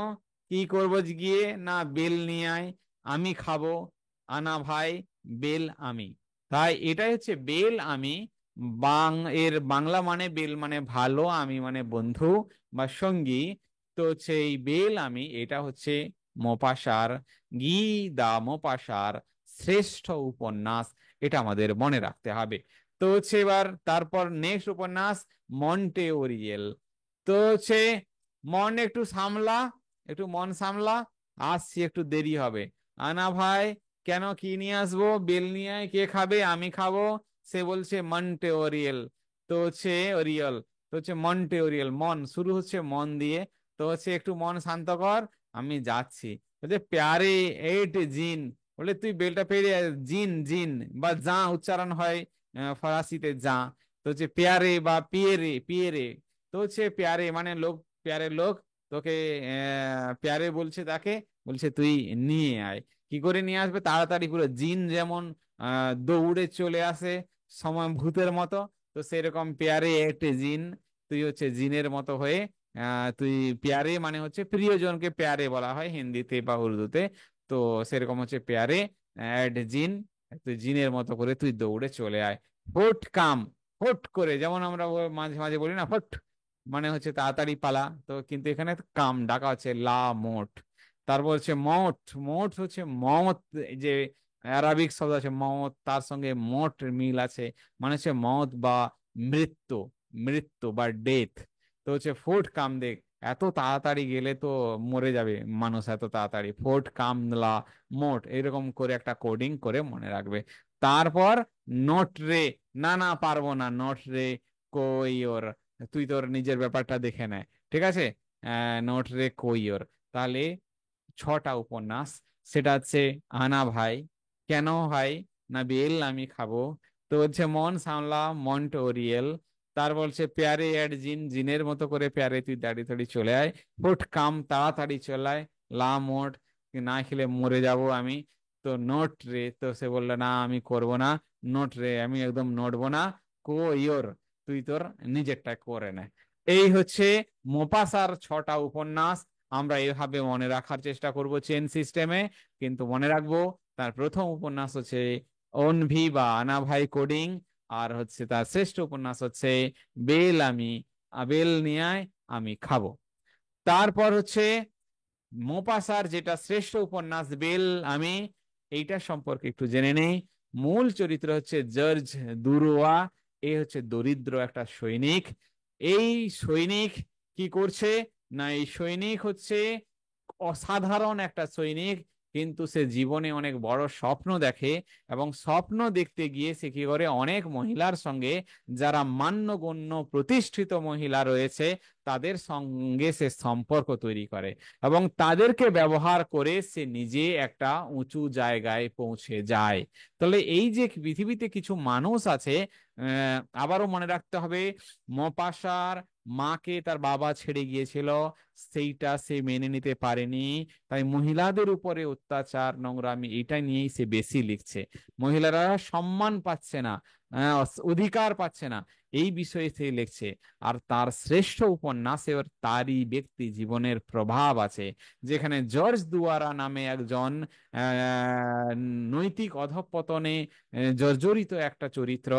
কি করবো গিয়ে, না বেল নিয়ে আয়, আমি খাবো, আনা ভাই, বেল আমি। তাই এটাই হচ্ছে বেল আমি। বাং এর বাংলা মানে বেল মানে ভালো, আমি মানে বন্ধু বা সঙ্গী। তো হচ্ছে এই বেল আমি, এটা হচ্ছে মোপাসার, গি দা মোপাসার শ্রেষ্ঠ উপন্যাস, এটা আমাদের মনে রাখতে হবে। তো হচ্ছে এবার তারপর নেক্সট উপন্যাস মন্টে ওরিয়েল। তো হচ্ছে মন একটু সামলা, একটু মন সামলা, আসছি, একটু দেরি হবে। আনা ভাই, কেন, কি নিয়ে আসবো, বেল নিয়ে আয়, কে খাবে, আমি খাবো। সে বলছে মন্টে ওরিয়েল। তো হচ্ছে ওরিয়েল, তো হচ্ছে মন্টে ওরিয়েল, মন শুরু হচ্ছে মন দিয়ে। তো হচ্ছে একটু মন শান্ত কর, আমি যাচ্ছি। বলছে প্যারে এইট জিন, বলে তুই বেলটা পেরে জিন, জিন বা যা উচ্চারণ হয় ফরাসিতে যা। তো হচ্ছে পেয়ারে বা পিয়েরে, পিয়েরে। তো হচ্ছে পেয়ারে মানে লোক, পেয়ারে লোক। তোকে পেয়ারে বলছে তাকে, বলছে তুই নিয়ে আয়। কি করে নিয়ে আসবে, তাড়াতাড়ি, পুরো জিন যেমন দৌড়ে চলে আসে সময় ভূতের মতো, তো সেরকম পেয়ারে একটি জিন, তুই হচ্ছে জিনের মতো হয়ে তুই, পেয়ারে মানে হচ্ছে প্রিয়জনকে পেয়ারে বলা হয় হিন্দিতে বা উর্দুতে। তো সেরকম হচ্ছে পেয়ারে অ্যাড জিন, তুই জিনের মতো করে তুই দৌড়ে চলে আয়। হুট কাম, হুট করে, যেমন আমরা মাঝে মাঝে বলি না হুট, মানে হচ্ছে তাড়াতাড়ি পালা। তো কিন্তু এখানে কাম ডাকা হচ্ছে লা মোট। তারপর হচ্ছে মঠ, মঠ হচ্ছে মত, এই যে অ্যারাবিক শব্দ আছে মত, তার সঙ্গে মঠ মিল আছে, মানে হচ্ছে মত বা মৃত্যু, মৃত্যু বা ডেথ। তো হচ্ছে ফোর্ট কাম দেখ, এত তাড়াতাড়ি গেলে তো মরে যাবে মানুষ এত তাড়াতাড়ি, ফোর্ট কামলা মোট, এরকম করে একটা কোডিং করে মনে রাখবে। তারপর নোট রে, না না পারবো না, নোট রে কই ওর, তুই তোর নিজের ব্যাপারটা দেখে নে, ঠিক আছে, নোট রে কই ওর। তাহলে 6টা উপন্যাস, সেটা হচ্ছে আনা ভাই, কেন ভাই, না বেল আমি খাবো, তো হচ্ছে মন সামলা মন্ট ওরিয়েল। তার বলছে প্যারে অ্যাড জিন, জিনের মতো করে প্যারে তুই তাড়াতাড়ি চলে আয়। ফুট কাম, তাড়াতাড়ি চলে আয়। লা মোট, না খেলে মরে যাব আমি। তো নোট রে, তো সে বললো না আমি করব না। নোট রে, আমি একদম নড়বো না। কো ইয়োর, তুই তোর নিজেরটা করে নে। এই হচ্ছে মোপাসার 6টা উপন্যাস। আমরা এভাবে মনে রাখার চেষ্টা করব চেন সিস্টেমে। কিন্তু মনে রাখবো, তার প্রথম উপন্যাস হচ্ছে অনভি বা আনা ভাই কোডিং। আর হচ্ছে তার শ্রেষ্ঠ উপন্যাস হচ্ছে বেল আমি, বেল নিয়ে আয়, আমি খাবো। তারপর হচ্ছে মোপাসার যেটা শ্রেষ্ঠ উপন্যাস বেল আমি, এইটা সম্পর্কে একটু জেনে নেই। মূল চরিত্র হচ্ছে জর্জ দুরোয়া। এ হচ্ছে দরিদ্র একটা সৈনিক। এই সৈনিক কি করছে, না এই সৈনিক হচ্ছে অসাধারণ একটা সৈনিক, কিন্তু সে জীবনে অনেক বড় স্বপ্ন দেখে। এবং স্বপ্ন দেখতে গিয়ে সে কি করে, অনেক মহিলার সঙ্গে, যারা মান্যগণ্য প্রতিষ্ঠিত মহিলা রয়েছে, তাদের সঙ্গে সে সম্পর্ক তৈরি করে এবং তাদেরকে ব্যবহার করে সে নিজে একটা উঁচু জায়গায় পৌঁছে যায়। তাহলে এই যে পৃথিবীতে কিছু মানুষ আছে, আবারও মনে রাখতে হবে, মপাসার মাকে তার বাবা ছেড়ে গিয়েছিল, সেইটা সে মেনে নিতে পারেনি। তাই মহিলাদের উপরে অত্যাচার, নোংরামি, এটা নিয়েই সে বেশি লিখছে। মহিলারা সম্মান পাচ্ছে না, অধিকার পাচ্ছে না, এই বিষয়ে সে লিখছে। আর তার শ্রেষ্ঠ উপন্যাসে তারই ব্যক্তি জীবনের প্রভাব আছে, যেখানে জর্জ দুয়ারা নামে একজন নৈতিক অধঃপতনে জর্জরিত একটা চরিত্র।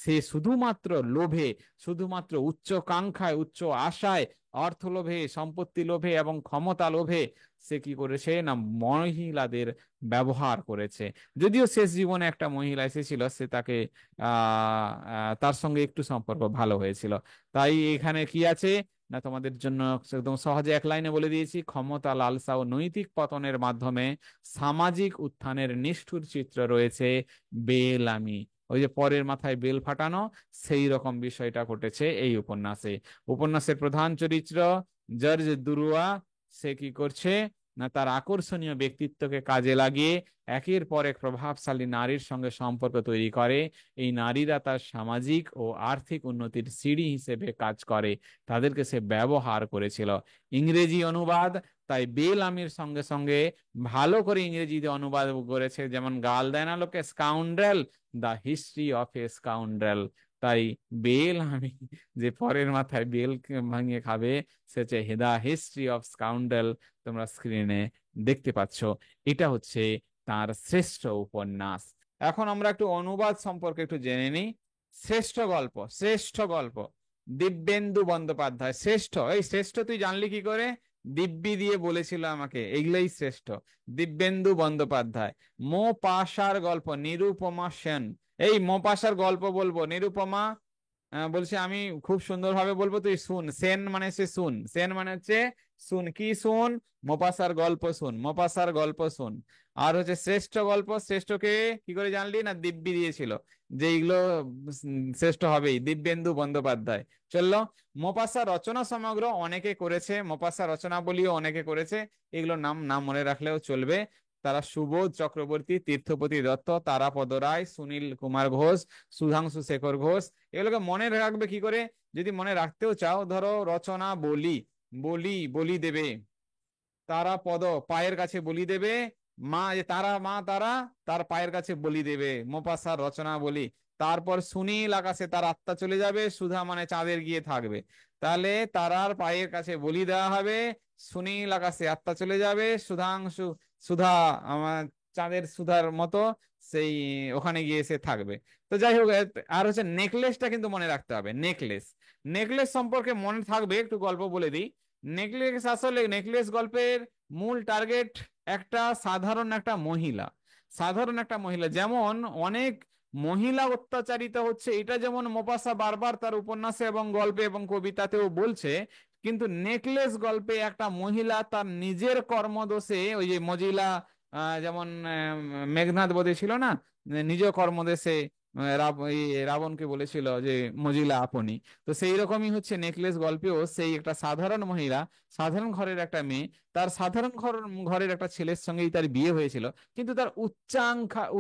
সে শুধুমাত্র লোভে, শুধুমাত্র উচ্চাকাঙ্ক্ষায়, উচ্চ আশায়, অর্থ লোভে, সম্পত্তি লোভে এবং ক্ষমতা লোভে সে কি করেছে না, মহিলাদের ব্যবহার করেছে। যদিও শেষ জীবনে একটা মহিলা এসেছিল, সে তাকে তার সঙ্গে একটু সম্পর্ক ভালো হয়েছিল। তাই এখানে কি আছে না, তোমাদের জন্য একদম সহজে এক লাইনে বলে দিয়েছি, ক্ষমতা লালসা ও নৈতিক পতনের মাধ্যমে সামাজিক উত্থানের নিষ্ঠুর চিত্র রয়েছে বেলামি। ওই যে পরের মাথায় বেল ফাটানো, সেই রকম বিষয়টা ঘটেছে এই উপন্যাসে। উপন্যাসের প্রধান চরিত্র জর্জ দুরুয়া, সে কি করছে না, তার আকর্ষণীয় ব্যক্তিত্বকে কাজে লাগিয়ে একের পর এক প্রভাবশালী নারীর সঙ্গে সম্পর্ক তৈরি করে। এই নারীরা তার সামাজিক ও আর্থিক উন্নতির সিঁড়ি হিসেবে কাজ করে, তাদেরকে সে ব্যবহার করেছিল। ইংরেজি অনুবাদ, তাই বেল আমির সঙ্গে সঙ্গে ভালো করে ইংরেজিতে অনুবাদ করেছে, যেমন গাল দেয় না লোকে, scoundrel, the history of A scoundrel. তাই বেল আমি, যে পরের মাথায় বেল ভাঙিয়ে খাবে, সে হচ্ছে দ্য হিস্ট্রি অফ স্কাউন্ড্রেল, তোমরা স্ক্রিনে দেখতে পাচ্ছ। এটা হচ্ছে তার শ্রেষ্ঠ উপন্যাস। এখন আমরা একটু অনুবাদ সম্পর্কে একটু জেনে নিই। শ্রেষ্ঠ গল্প, শ্রেষ্ঠ গল্প দিব্যেন্দু বন্দ্যোপাধ্যায়। শ্রেষ্ঠ, এই শ্রেষ্ঠ তুই জানলি কি করে? দিব্যি দিয়ে বলেছিল আমাকে, এগুলোই শ্রেষ্ঠ। দিব্যেন্দু বন্দ্যোপাধ্যায়। মো পাশার গল্প নিরুপমা সেন। এই মো পাশার গল্প বলবো, নিরুপমা বলছে আমি খুব সুন্দরভাবে বলবো, তুই শুন। সেন মানে সে শুন, সেন মানে হচ্ছে শুন, কি শুন? মোপাসার গল্প শুন, মোপাসার গল্প শুন। আর হচ্ছে শ্রেষ্ঠ গল্প, শ্রেষ্ঠকে কি করে জানলি না, দিব্যি দিয়েছিল যে এইগুলো শ্রেষ্ঠ হবেই, দিব্যেন্দু বন্দ্যোপাধ্যায়। চললো। মোপাসা রচনা সমগ্র অনেকে করেছে, মোপাসা রচনা বলিও অনেকে করেছে, এগুলোর নাম নাম মনে রাখলেও চলবে। তারা সুবোধ চক্রবর্তী, তীর্থপতি দত্ত, তারাপদ রায়, সুনীল কুমার ঘোষ, সুধাংশু শেখর ঘোষ। এগুলোকে মনে রাখবে কি করে? যদি মনে রাখতেও চাও, ধরো রচনা বলি, বলি বলি দেবে, তারা পদ পায়ের কাছে বলি দেবে, মা যে তারা, মা তারা তার পায়ের কাছে বলি দেবে, মোপাসার রচনা বলি। তারপর সুনীল আকাশে তার আত্মা চলে যাবে, সুধা মানে চাঁদের গিয়ে থাকবে। তাহলে তারার পায়ের কাছে বলি দেওয়া হবে, সুনীল আকাশে আত্মা চলে যাবে, সুধাংশু, সুধা আমার চাঁদের সুধার মতো সেই ওখানে গিয়ে সে থাকবে। তো যাই হোক, আর হচ্ছে নেকলেসটা কিন্তু মনে রাখতে হবে, নেকলেস। নেকলেস সম্পর্কে মনে থাকবে, একটু গল্প বলে দিই। নেকলেস, আসলে নেকলেস গল্পের মূল টার্গেট একটা সাধারণ একটা মহিলা। সাধারণ একটা মহিলা, যেমন অনেক মহিলা অত্যাচারিত হচ্ছে, এটা যেমন মোপাসা বারবার তার উপন্যাসে এবং গল্পে এবং কবিতাতেও বলছে, কিন্তু নেকলেস গল্পে একটা মহিলা তার নিজের কর্মদোষে, ওই যে মজিলা যেমন মেঘনাদ বধে ছিল না, নিজ কর্মদোষে রাবণকে বলেছিল যে মজিলা আপনি। তো সেই রকমই হচ্ছে নেকলেস গল্পেও সেই একটা সাধারণ মহিলা, সাধারণ ঘরের একটা মেয়ে, তার সাধারণ ঘরের একটা ছেলের সঙ্গেই তার বিয়ে হয়েছিল, কিন্তু তার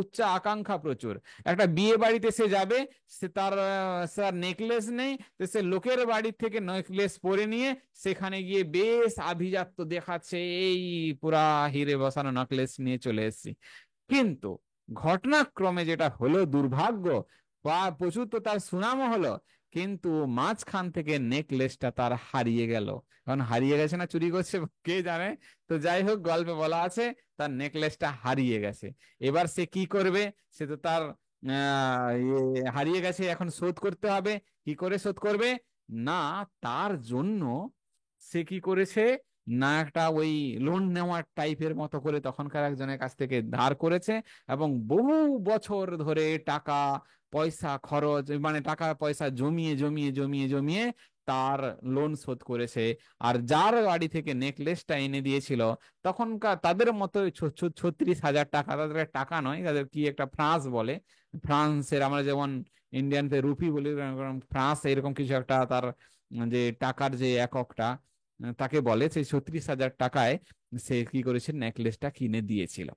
উচ্চ আকাঙ্ক্ষা প্রচুর। একটা বিয়ে বাড়িতে সে যাবে, সে তার নেকলেস নেই, তো সে লোকের বাড়ি থেকে নেকলেস পরে নিয়ে সেখানে গিয়ে বেশ আভিজাত্য দেখাচ্ছে, এই পুরা হিরে বসানো নেকলেস নিয়ে চলে এসেছি। কিন্তু ঘটনাক্রমে যেটা হলো, দুর্ভাগ্য, বা প্রচুর তো তার সুনামও হলো, কিন্তু মাঝখান থেকে নেকলেসটা তার হারিয়ে গেল। কারণ হারিয়ে গেছে না চুরি করছে কে জানে। তো যাই হোক, গল্পে বলা আছে তার নেকলেসটা হারিয়ে গেছে। এবার সে কি করবে? সে তো তার হারিয়ে গেছে, এখন শোধ করতে হবে। কি করে শোধ করবে? না, তার জন্য সে কি করেছে, না একটা ওই লোন নেওয়ার টাইপের মতো করে তখনকার একজনের কাছ থেকে ধার করেছে, এবং বহু বছর ধরে টাকা পয়সা খরচ, মানে টাকা পয়সা জমিয়ে জমিয়ে জমিয়ে জমিয়ে তার লোন শোধ করেছে। আর যার বাড়ি থেকে নেকলেসটা এনে দিয়েছিল, তখনকার তাদের মতো 36,000 টাকা, তাদের টাকা নয়, তাদের কি একটা ফ্রান্স বলে, ফ্রান্সের আমরা যেমন ইন্ডিয়ানতে রুপি বলি, এরকম ফ্রান্স এরকম কিছু একটা তার যে টাকার যে এককটা তাকে বলে, সেই 36,000 টাকায় সে কি করেছে, নেকলেসটা কিনে দিয়েছিল।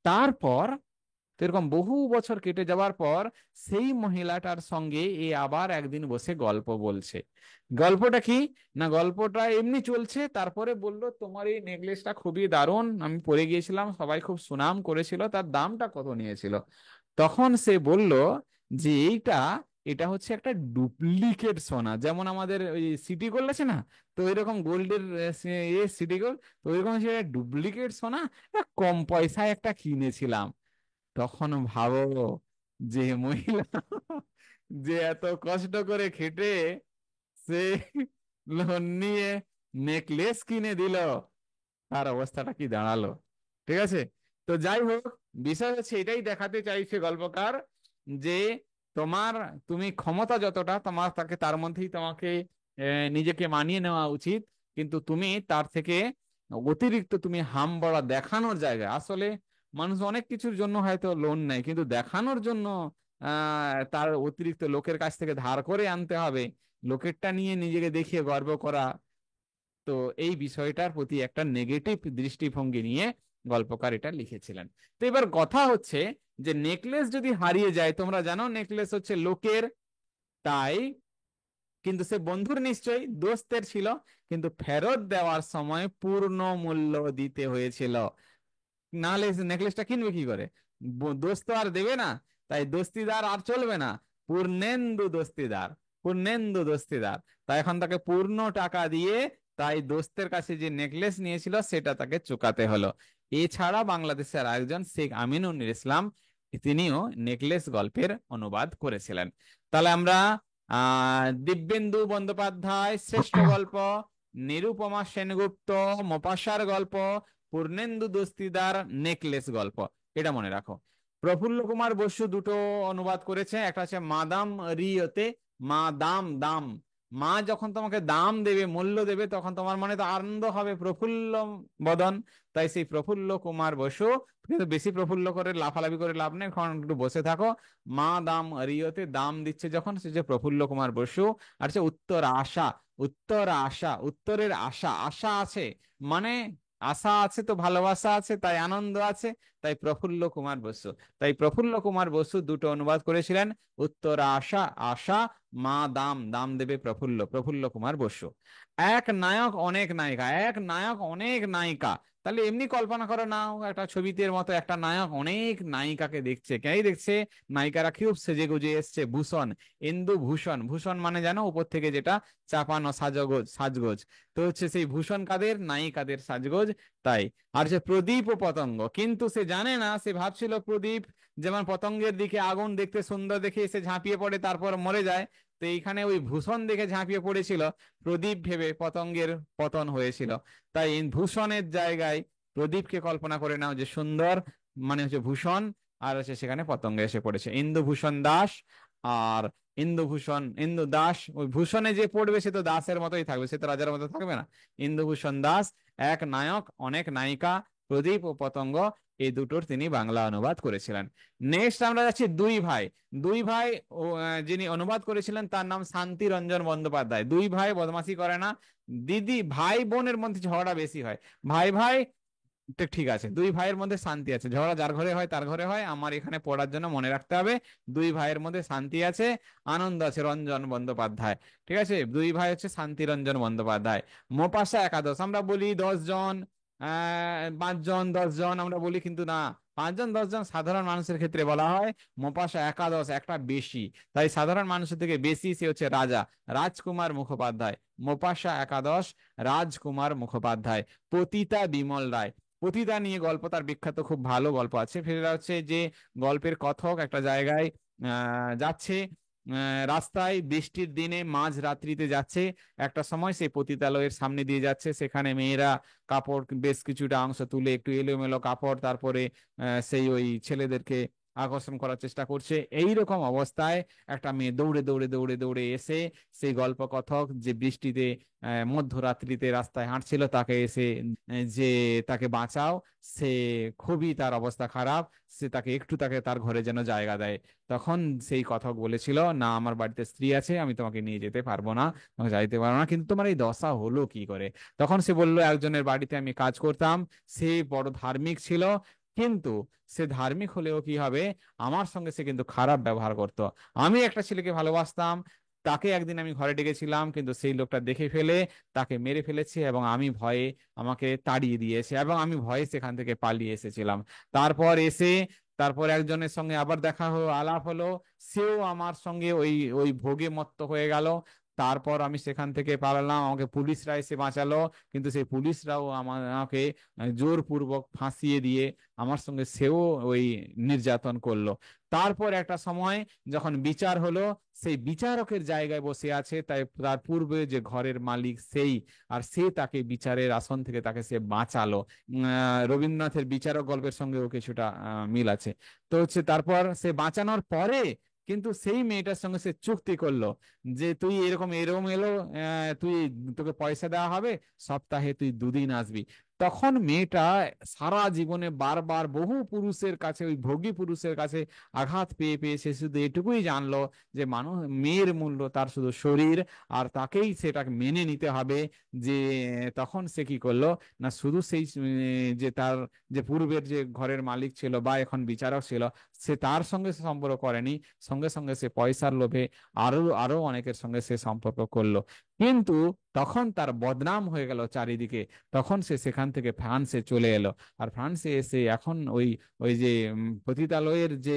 তারপর তো এরকম বহু বছর কেটে যাওয়ার পর সেই মহিলাটার সঙ্গে এ আবার একদিন বসে গল্প বলছে। গল্পটা কি? না, গল্পটা এমনি চলছে, তারপরে বলল, তোমার এই নেকলেসটা খুবই দারুণ, আমি পরে গিয়েছিলাম, সবাই খুব সুনাম করেছিল, তার দামটা কত নিয়েছিল? তখন সে বলল যে এটা হচ্ছে একটা ডুপ্লিকেট সোনা, যেমন আমাদের ওই সিটি গোল্ড আছে না, তো এরকম গোল্ডের সিটি গোল্ড, তো ওইরকম সেটা ডুপ্লিকেট সোনা, কম পয়সায় একটা কিনেছিলাম। তখন ভাবো, যে মহিলা যে এত কষ্ট করে খেটে সে লোন নিয়ে নেকলেস কিনে দিল, তার অবস্থাটা কি দাঁড়ালো। ঠিক আছে? তো যাই হোক, বিষয় হচ্ছে এটাই দেখাতে চাইছে গল্পকার, যে তোমার, তুমি ক্ষমতা যতটা তোমার তাকে, তার মধ্যেই তোমাকে নিজেকে মানিয়ে নেওয়া উচিত। কিন্তু তুমি তার থেকে অতিরিক্ত তুমি হামবড়া দেখানোর জায়গায়, আসলে মানুষ অনেক কিছুর জন্য হয়তো লোন নেয়, কিন্তু দেখানোর জন্য তার অতিরিক্ত লোকের কাছ থেকে ধার করে আনতে হবে, লোকেরটা নিয়ে নিজেকে দেখিয়ে গর্ব করা। তো এই বিষয়টার প্রতি একটা নেগেটিভ দৃষ্টিভঙ্গি নিয়ে গল্পকার এটা লিখেছিলেন। তো এবার কথা হচ্ছে যে নেকলেস যদি হারিয়ে যায়, তোমরা জানো নেকলেস হচ্ছে লোকের, তাই কিন্তু সে বন্ধুর নিশ্চয়ই, দোস্তের ছিল, কিন্তু ফেরত দেওয়ার সময় পূর্ণ মূল্য দিতে হয়েছিল, নাহলে নেকলেসটা কিনবে কি করে? দোস্ত তো আর দেবে না, তাই দোস্তিদার আর চলবে না, পূর্ণেন্দু দোস্তিদার, পূর্ণেন্দু দোস্তিদার। তাই এখন তাকে পূর্ণ টাকা দিয়ে, তাই দোস্তের কাছে যে নেকলেস নিয়েছিল সেটা তাকে চুকাতে হলো। এছাড়া বাংলাদেশের আরেকজন শেখ আমিনুল ইসলাম, তিনিও নেকলেস গল্পের অনুবাদ করেছিলেন। তাহলে আমরা দিব্যেন্দু বন্দ্যোপাধ্যায় শ্রেষ্ঠ গল্প, নিরুপমা সেনগুপ্ত মোপাসার গল্প, পূর্ণেন্দু দস্তিদার নেকলেস গল্প, এটা মনে রাখো। প্রফুল্ল কুমার বসু দুটো অনুবাদ করেছে, একটা হচ্ছে মাদাম রিয়তে, মা দাম দাম, মা যখন তোমাকে দাম দেবে, মূল্য দেবে, তখন তোমার মনে তো আনন্দ হবে, প্রফুল্ল বদন। তাই সেই প্রফুল্ল কুমার বসু, কিন্তু বেশি প্রফুল্ল করে লাফালাফি করে লাভ নেই, এখন একটু বসে থাকো। মা দাম রিয়তে, দাম দিচ্ছে যখন, সে যে প্রফুল্ল কুমার বসু। আর সে উত্তর আশা, উত্তর আশা, উত্তরের আশা, আশা আছে মানে আশা আছে তো ভালোবাসা আছে, তাই আনন্দ আছে, তাই প্রফুল্ল কুমার বসু। তাই প্রফুল্ল কুমার বসু দুটো অনুবাদ করেছিলেন, উত্তর আশা আশা, মা দাম দাম দেবে প্রফুল্ল, প্রফুল্ল কুমার বসু। এক নায়ক অনেক নায়িকা, এক নায়ক অনেক নায়িকা, তাহলে এমনি কল্পনা করো না, একটা ছবিতে মতো একটা নায়ক অনেক নায়িকাকে দেখছে, কেই দেখছে, নায়িকারা খুব সেজে গুজে এসছে, ভূষণ, ইন্দু ভূষণ, ভূষণ মানে জানো উপর থেকে যেটা চাপানো সাজগোজ, সাজগোজ, তো হচ্ছে সেই ভূষণ কাদের, নায়িকাদের সাজগোজ। তাই আর সে প্রদীপ ও পতঙ্গ, কিন্তু সে জানে না, সে ভাবছিল প্রদীপ যেমন পতঙ্গের দিকে আগুন দেখতে সুন্দর দেখে এসে ঝাঁপিয়ে পড়ে তারপর মরে যায়, তো এইখানে ওই ভূষণ দেখে ঝাঁপিয়ে পড়েছিল, প্রদীপ ভেবে পতঙ্গের পতন হয়েছিল। তাই ভূষণের জায়গায় প্রদীপকে কল্পনা করে নাও যে সুন্দর, মানে হচ্ছে ভূষণ, আর হচ্ছে সেখানে পতঙ্গ এসে পড়েছে, ইন্দুভূষণ দাস। আর ইন্দুভূষণ, ইন্দু দাস, ওই ভূষণে যে পড়বে সে তো দাসের মতোই থাকবে, সে তো রাজার মতো থাকবে না। ইন্দুভূষণ দাস, এক নায়ক অনেক নায়িকা, প্রদীপ ও পতঙ্গ, এই দুটোর তিনি বাংলা অনুবাদ করেছিলেন। নেক্সট আমরা যাচ্ছি দুই ভাই। দুই ভাই যিনি অনুবাদ করেছিলেন তার নাম শান্তি রঞ্জন বন্দ্যোপাধ্যায়। দুই ভাই বদমাশি করে না। দিদি ভাই বোনের মধ্যে ঝগড়া বেশি হয়। ভাই ভাই তো ঠিক আছে, দুই ভাইয়ের মধ্যে শান্তি আছে, ঝগড়া যার ঘরে হয় তার ঘরে হয়, আমার এখানে পড়ার জন্য মনে রাখতে হবে দুই ভাইয়ের মধ্যে শান্তি আছে, আনন্দ আছে। রঞ্জন বন্দ্যোপাধ্যায়, ঠিক আছে, দুই ভাই হচ্ছে শান্তি রঞ্জন বন্দ্যোপাধ্যায়। মোপাসা একাদশ আমরা বলি 10 জন, 5 জন, 10 জন আমরা বলি, কিন্তু না, 5 জন 10 জন সাধারণ মানুষের ক্ষেত্রে বলা হয়। মোপাসা একাদশ একটা বেশি, তাই সাধারণ মানুষের থেকে বেশি, সে হচ্ছে রাজা রাজকুমার মুখোপাধ্যায়। মোপাসা একাদশ, রাজকুমার মুখোপাধ্যায়। পতিতা বিমল রায়। পতিতা নিয়ে গল্প তার বিখ্যাত, খুব ভালো গল্প আছে। ফেরা হচ্ছে যে গল্পের কথক একটা জায়গায় যাচ্ছে, রাস্তায় বৃষ্টির দিনে মাঝ রাত্রিতে যাচ্ছে। একটা সময় সেই পতিতালয়ের সামনে দিয়ে যাচ্ছে, সেখানে মেয়েরা কাপড় বেশ কিছুটা অংশ তুলে একটু এলোমেলো কাপড়, তারপরে সেই ওই ছেলেদেরকে আকর্ষণ করার চেষ্টা করছে। এই রকম অবস্থায় একটা মেয়ে দৌড়ে দৌড়ে দৌড়ে দৌড়ে এসে সেই গল্প কথক যে বৃষ্টিতে মধ্যরাত্রিতে রাস্তায় হাঁটছিল তাকে এসে যে তাকে বাঁচাও, সে খুবই তার অবস্থা খারাপ, সে তাকে একটু তাকে তার ঘরে যেন জায়গা দেয়। তখন সেই কথক বলেছিল, না আমার বাড়িতে স্ত্রী আছে, আমি তোমাকে নিয়ে যেতে পারবো না, তোমাকে যাইতে পারবো না, কিন্তু তোমার এই দশা হলো কি করে? তখন সে বলল, একজনের বাড়িতে আমি কাজ করতাম, সে বড় ধার্মিক ছিল, কিন্তু সে ধার্মিক হলেও কি হবে, আমার সঙ্গে সে কিন্তু খারাপ ব্যবহার করতো। আমি একটা ছেলেকে ভালোবাসতাম, তাকে একদিন আমি ঘরে ডেকেছিলাম, কিন্তু সেই লোকটা দেখে ফেলে তাকে মেরে ফেলেছে, এবং আমি ভয়ে আমাকে তাড়িয়ে দিয়েছে, এবং আমি ভয়ে সেখান থেকে পালিয়ে এসেছিলাম। তারপর এসে তারপর একজনের সঙ্গে আবার দেখা হলো, আলাপ হলো, সেও আমার সঙ্গে ওই ওই ভোগে মত্ত হয়ে গেল। তারপর আমি সেখান থেকে পালালাম, আমাকে পুলিশরা এসে বাঁচালো, কিন্তু সেই পুলিশরাও আমাকে জোরপূর্বক ফাঁসিয়ে দিয়ে আমার সঙ্গে সেও ওই নির্যাতন করলো। তারপর একটা সময় যখন বিচার হলো, সেই বিচারকের জায়গায় বসে আছে, তাই তার পূর্বে যে ঘরের মালিক সেই, আর সে তাকে বিচারের আসন থেকে তাকে সে বাঁচালো। রবীন্দ্রনাথের বিচারক গল্পের সঙ্গেও কিছুটা মিল আছে। তো হচ্ছে তারপর সে বাঁচানোর পরে কিন্তু সেই মেয়েটার সঙ্গে সে চুক্তি করলো যে তুই এরকম এরকম এলো, তুই, তোকে পয়সা দেওয়া হবে, সপ্তাহে তুই 2 দিন আসবি। তখন মেয়েটা সারা জীবনে বারবার বহু পুরুষের কাছে, ওই ভোগী পুরুষের কাছে আঘাত পেয়ে পেয়ে সে শুধু এটুকুই জানলো যে মানুষ, মেয়ের মূল্য তার শুধু শরীর, আর তাকেই সেটাকে মেনে নিতে হবে। যে তখন সে কি করলো, না শুধু সেই যে তার যে পূর্বের যে ঘরের মালিক ছিল বা এখন বিচারক ছিল, সে তার সঙ্গে সে সম্পর্ক করেনি, সঙ্গে সঙ্গে সে পয়সার লোভে আরো আরো অনেকের সঙ্গে সে সম্পর্ক করলো। কিন্তু তখন তার বদনাম হয়ে গেল চারিদিকে। তখন সে সেখান থেকে ফ্রান্সে চলে এলো। আর ফ্রান্সে এসে এখন ওই ওই যে পতিতালয়ের যে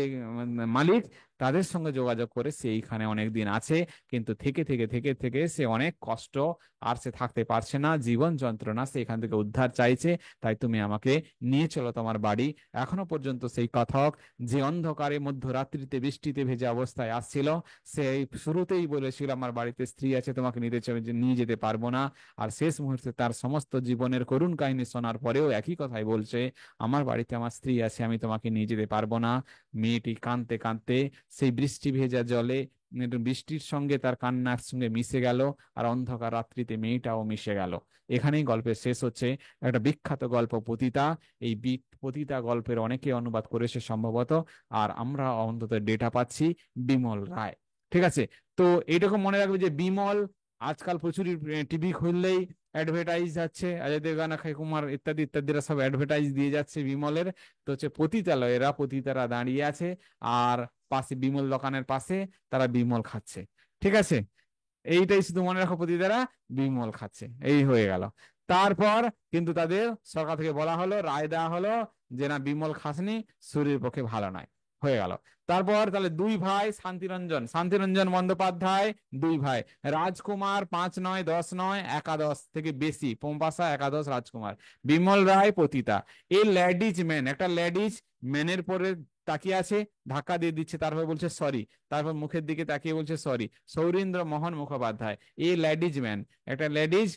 মালিক, তাদের সঙ্গে যোগাযোগ করে সে এইখানে অনেক দিন আছে। কিন্তু থেকে থেকে থেকে থেকে সে অনেক কষ্ট, আর সে থাকতে পারছে না, জীবন যন্ত্রণা, সে এখান থেকে উদ্ধার চাইছে। তাই তুমি আমাকে নিয়ে চলো তোমার বাড়ি। এখনো পর্যন্ত সেই কথক, যে অন্ধকারে মধ্যরাত্রিতে বৃষ্টিতে ভেজা অবস্থায় আসছিল, সেই শুরুতেই বলেছিল আমার বাড়িতে স্ত্রী আছে, তোমাকে নিয়ে যেতে পারবো না, আর শেষ মুহূর্তে তার সমস্ত জীবনের করুণ কাহিনী শোনার পরেও একই কথাই বলছে, আমার বাড়িতে আমার স্ত্রী আছে, আমি তোমাকে নিয়ে যেতে পারবো না। মেয়েটি কাঁদতে কাঁদতে সেই বৃষ্টি ভেজা জলে, বৃষ্টির সঙ্গে তার কান্নার সঙ্গে মিশে গেল, আর অন্ধকার রাত্রিতে মেয়েটাও মিশে গেল। এখানেই গল্পের শেষ হচ্ছে। একটা বিখ্যাত গল্প পতিতা। এই পতিতা গল্পের অনেকে অনুবাদ করেছে সম্ভবত, আর আমরা অন্তত ডেটা পাচ্ছি বিমল রায়। ঠিক আছে, তো এইটুকু মনে রাখবে যে বিমল, আজকাল প্রচুর টিভি খুললেই অ্যাডভার্টাইজ যাচ্ছে, অজয় দেবগন, অক্ষয় কুমার ইত্যাদি ইত্যাদিরা সব অ্যাডভার্টাইজ দিয়ে যাচ্ছে বিমলের। তো হচ্ছে পতিতালয়েরা, পতিতারা দাঁড়িয়ে আছে, আর পাশে বিমল দোকানের পাশে তারা বিমল খাচ্ছে। ঠিক আছে, এইটাই শুধু মনে রাখো, পতিতারা বিমল খাচ্ছে, এই হয়ে গেল। তারপর কিন্তু তাদের সরকার থেকে বলা হলো, রায় দেওয়া হলো যে না, বিমল খাসনি, শরীরের পক্ষে ভালো নয়, হয়ে গেল। তারপর তাহলে দুই ভাই, শান্তিরঞ্জন শান্তিরঞ্জন বন্দ্যোপাধ্যায়, দুই ভাই, রাজকুমার 5 নয় 10 নয় একাদশ থেকে বেশি, পোম্পাসা একাদশ রাজকুমার, বিমল রায় পতিতা। এই লেডিজ ম্যান, একটা লেডিজ ম্যানের পরে তাকিয়ে আছে, ধাক্কা দিয়ে দিচ্ছে, তারপর বলছে সরি, তারপর মুখের দিকে তাকিয়ে বলছে সরি, সৌরীন্দ্র মোহন মুখোপাধ্যায়। এই লেডিজ ম্যান, একটা লেডিজ,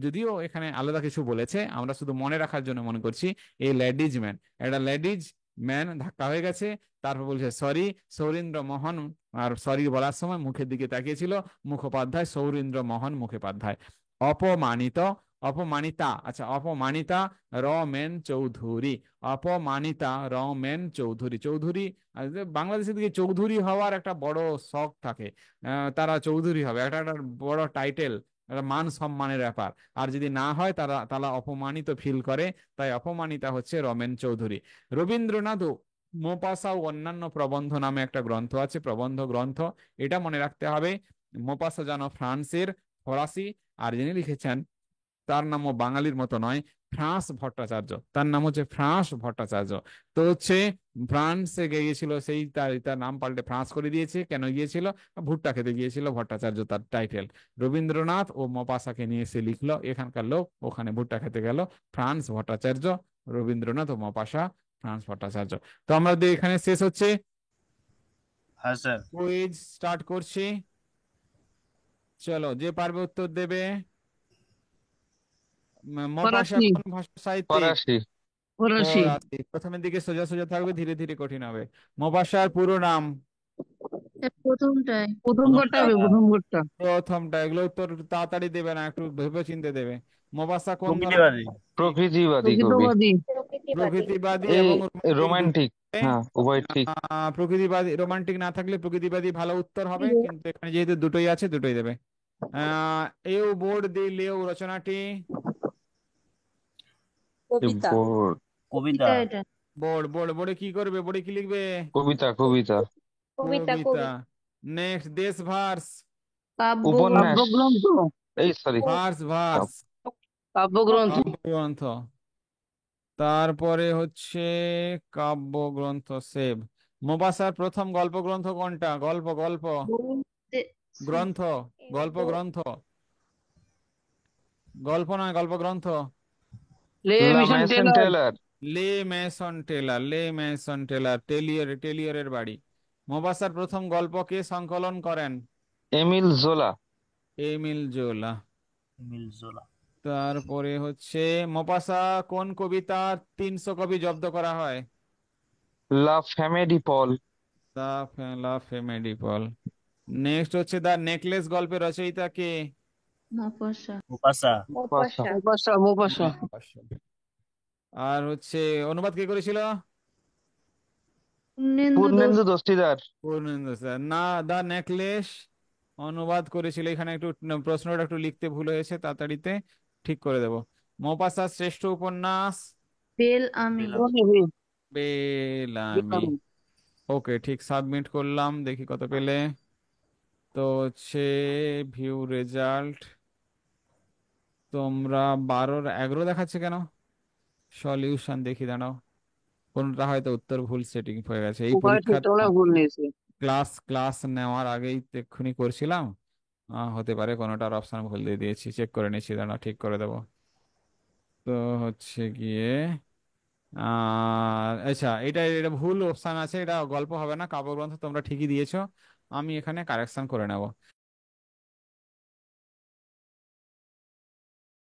যদিও এখানে আলাদা কিছু বলেছে, আমরা শুধু মনে রাখার জন্য মনে করছি, এই লেডিজ ম্যান, একটা লেডিজ ম্যান ধাক্কা হয়ে গেছে, তারপর বলছে সরি, সৌরীন্দ্র মোহন, আর সরি বলার সময় মুখের দিকে তাকিয়েছিল মুখোপাধ্যায়, সৌরীন্দ্র মোহন মুখোপাধ্যায়। অপমানিত, অপমানিতা, আচ্ছা অপমানিতা রমেন চৌধুরী, অপমানিতা রমেন চৌধুরী। চৌধুরী বাংলাদেশের দিকে চৌধুরী হওয়ার একটা বড় শখ থাকে, তারা চৌধুরী হবে, একটা একটা বড় টাইটেল, একটা মান সম্মানের ব্যাপার। আর যদি না হয় তারা তারা অপমানিত ফিল করে, তাই অপমানিতা হচ্ছে রমেন চৌধুরী। রবীন্দ্রনাথ মোপাসা ও অন্যান্য প্রবন্ধ নামে একটা গ্রন্থ আছে, প্রবন্ধ গ্রন্থ, এটা মনে রাখতে হবে। মোপাসা যেন ফ্রান্সের ফরাসি, আর যিনি লিখেছেন তার নামও বাঙালির মতো নয়, ফ্রান্স ভট্টাচার্য, তার নাম হচ্ছে ফ্রান্স ভট্টাচার্য। তো হচ্ছে ফ্রান্সে গিয়েছিল, সেই তার তার নাম পাল্টে ফ্রান্স করে দিয়েছে। কেন গিয়েছিল? ভুট্টা খেতে গিয়েছিল, ভট্টাচার্য তার টাইটেল। রবীন্দ্রনাথ ও মপাসাকে নিয়ে এসে লিখলো, এখানকার লোক ওখানে ভুট্টা খেতে গেল, ফ্রান্স ভট্টাচার্য। রবীন্দ্রনাথ ও মপাসা, ফ্রান্স ভট্টাচার্য। তো আমরা এখানে শেষ হচ্ছে, হ্যাঁ স্যার। কুইজ স্টার্ট করছি। চলো, যে পারবে উত্তর দেবে। মপাসা ফরাসি। কোন ভাষা সাহিত্যিক? ফরাসি। ফরাসি। ফরাসি। প্রথমের দিকে সোজা সোজা থাকবে, ধীরে ধীরে কঠিন হবে। মপাসার পুরো নাম? প্রথমটাই। প্রথম ঘরটা প্রথমটা। হবে, প্রথম ঘরটা। প্রথমটা, এগুলো উত্তর তাড়াতাড়ি দেবে না, একটু ভেবে চিন্তে দেবে। মপাসা কোন ধরনের প্রকৃতিবাদী। প্রকৃতিবাদী কবি। প্রকৃতবাদী। প্রকৃতিবাদী এই এবং রোমান্টিক রোমান্টিক। হ্যাঁ, উভয় ঠিক। প্রকৃতিবাদী, রোমান্টিক না থাকলে প্রকৃতিবাদী ভালো উত্তর হবে, কিন্তু এখানে যেহেতু দুটোই আছে, দুটোই দেবে। এও বোর্ড দিলেও রচনাটি? এই কবিতা। কবিতা। কবিতা এটা। বোর্ড, বোর্ডে কি করবে, বোর্ডে কি লিখবে? কবিতা, কবিতা। কবিতা কবিতা। কবিতা। নেক্সট, দেশ ভার্স? কাব্য। উপন্যাস। কাব্যগ্রন্থ। এই সরি। ভার্স, ভার্স কাব্যগ্রন্থ। কাব্যগ্রন্থ। তারপরে হচ্ছে কাব্যগ্রন্থ, সেভ। মোপাসার প্রথম গল্প গ্রন্থ কোনটা? গল্প, গল্প গ্রন্থ, গল্প গ্রন্থ, গল্প নয়, গল্প গ্রন্থ। লে লা মিশন ম্যাসন টেলর। টেলার। লে মেসন টেলার, লে মেসন টেলার, টেলিয়রের বাড়ি। মোপাসার প্রথম গল্প কে সংকলন করেন? এমিল জোলা। এমিল জোলা। এমিল জোলা। তারপরে হচ্ছে মোপাসা কোন কবিতার 300 কপি জব্দ করা হয়? লা ফ্যামেডি পল। দা লা ফেমেডিপল। নেক্সট হচ্ছে দা নেকলেস গল্পের রচয়িতা কে? মফস্বল। মুফাসা। পাশা। মোপাসা, মোপাসা। আর হচ্ছে অনুবাদ কে করেছিল? পূর্ণেন্দু দোষ। পূর্ণেন্দু দস্তিদার। পূর্ণেন্দু স্যার। না, দা নেকলেস অনুবাদ করেছিল, এখানে একটু প্রশ্নটা একটু লিখতে ভুল হয়েছে, তাড়াতাড়িতে ঠিক করে দেব। মৌপাশার শ্রেষ্ঠ উপন্যাস? বেল আমি। বেলাম। বেলামি। ওকে, ঠিক, সাবমিট করলাম, দেখি কত পেলে। তো হচ্ছে ভিউ রেজাল্ট, তোমরা 12-11 দেখাচ্ছে কেন? সলিউশন দেখি, দাঁড়াও, কোনটা হয়তো উত্তর ভুল সেটিং হয়ে গেছে এই উভয় ঠিক, পরীক্ষার তোমরা ভুল নিয়েছে। ক্লাস ক্লাস নেওয়ার আগেই তো এক্ষুনি করছিলাম। হতে পারে কোনোটার অপশন ভুল দিয়ে দিয়েছি, চেক করে নিচ্ছি, দাঁড়া ঠিক করে দেবো। তো হচ্ছে গিয়ে আচ্ছা, এটা এটা ভুল অপশন আছে, এটা গল্প হবে না, কাব্যগ্রন্থ তোমরা ঠিকই দিয়েছো, আমি এখানে কারেকশন করে নেব।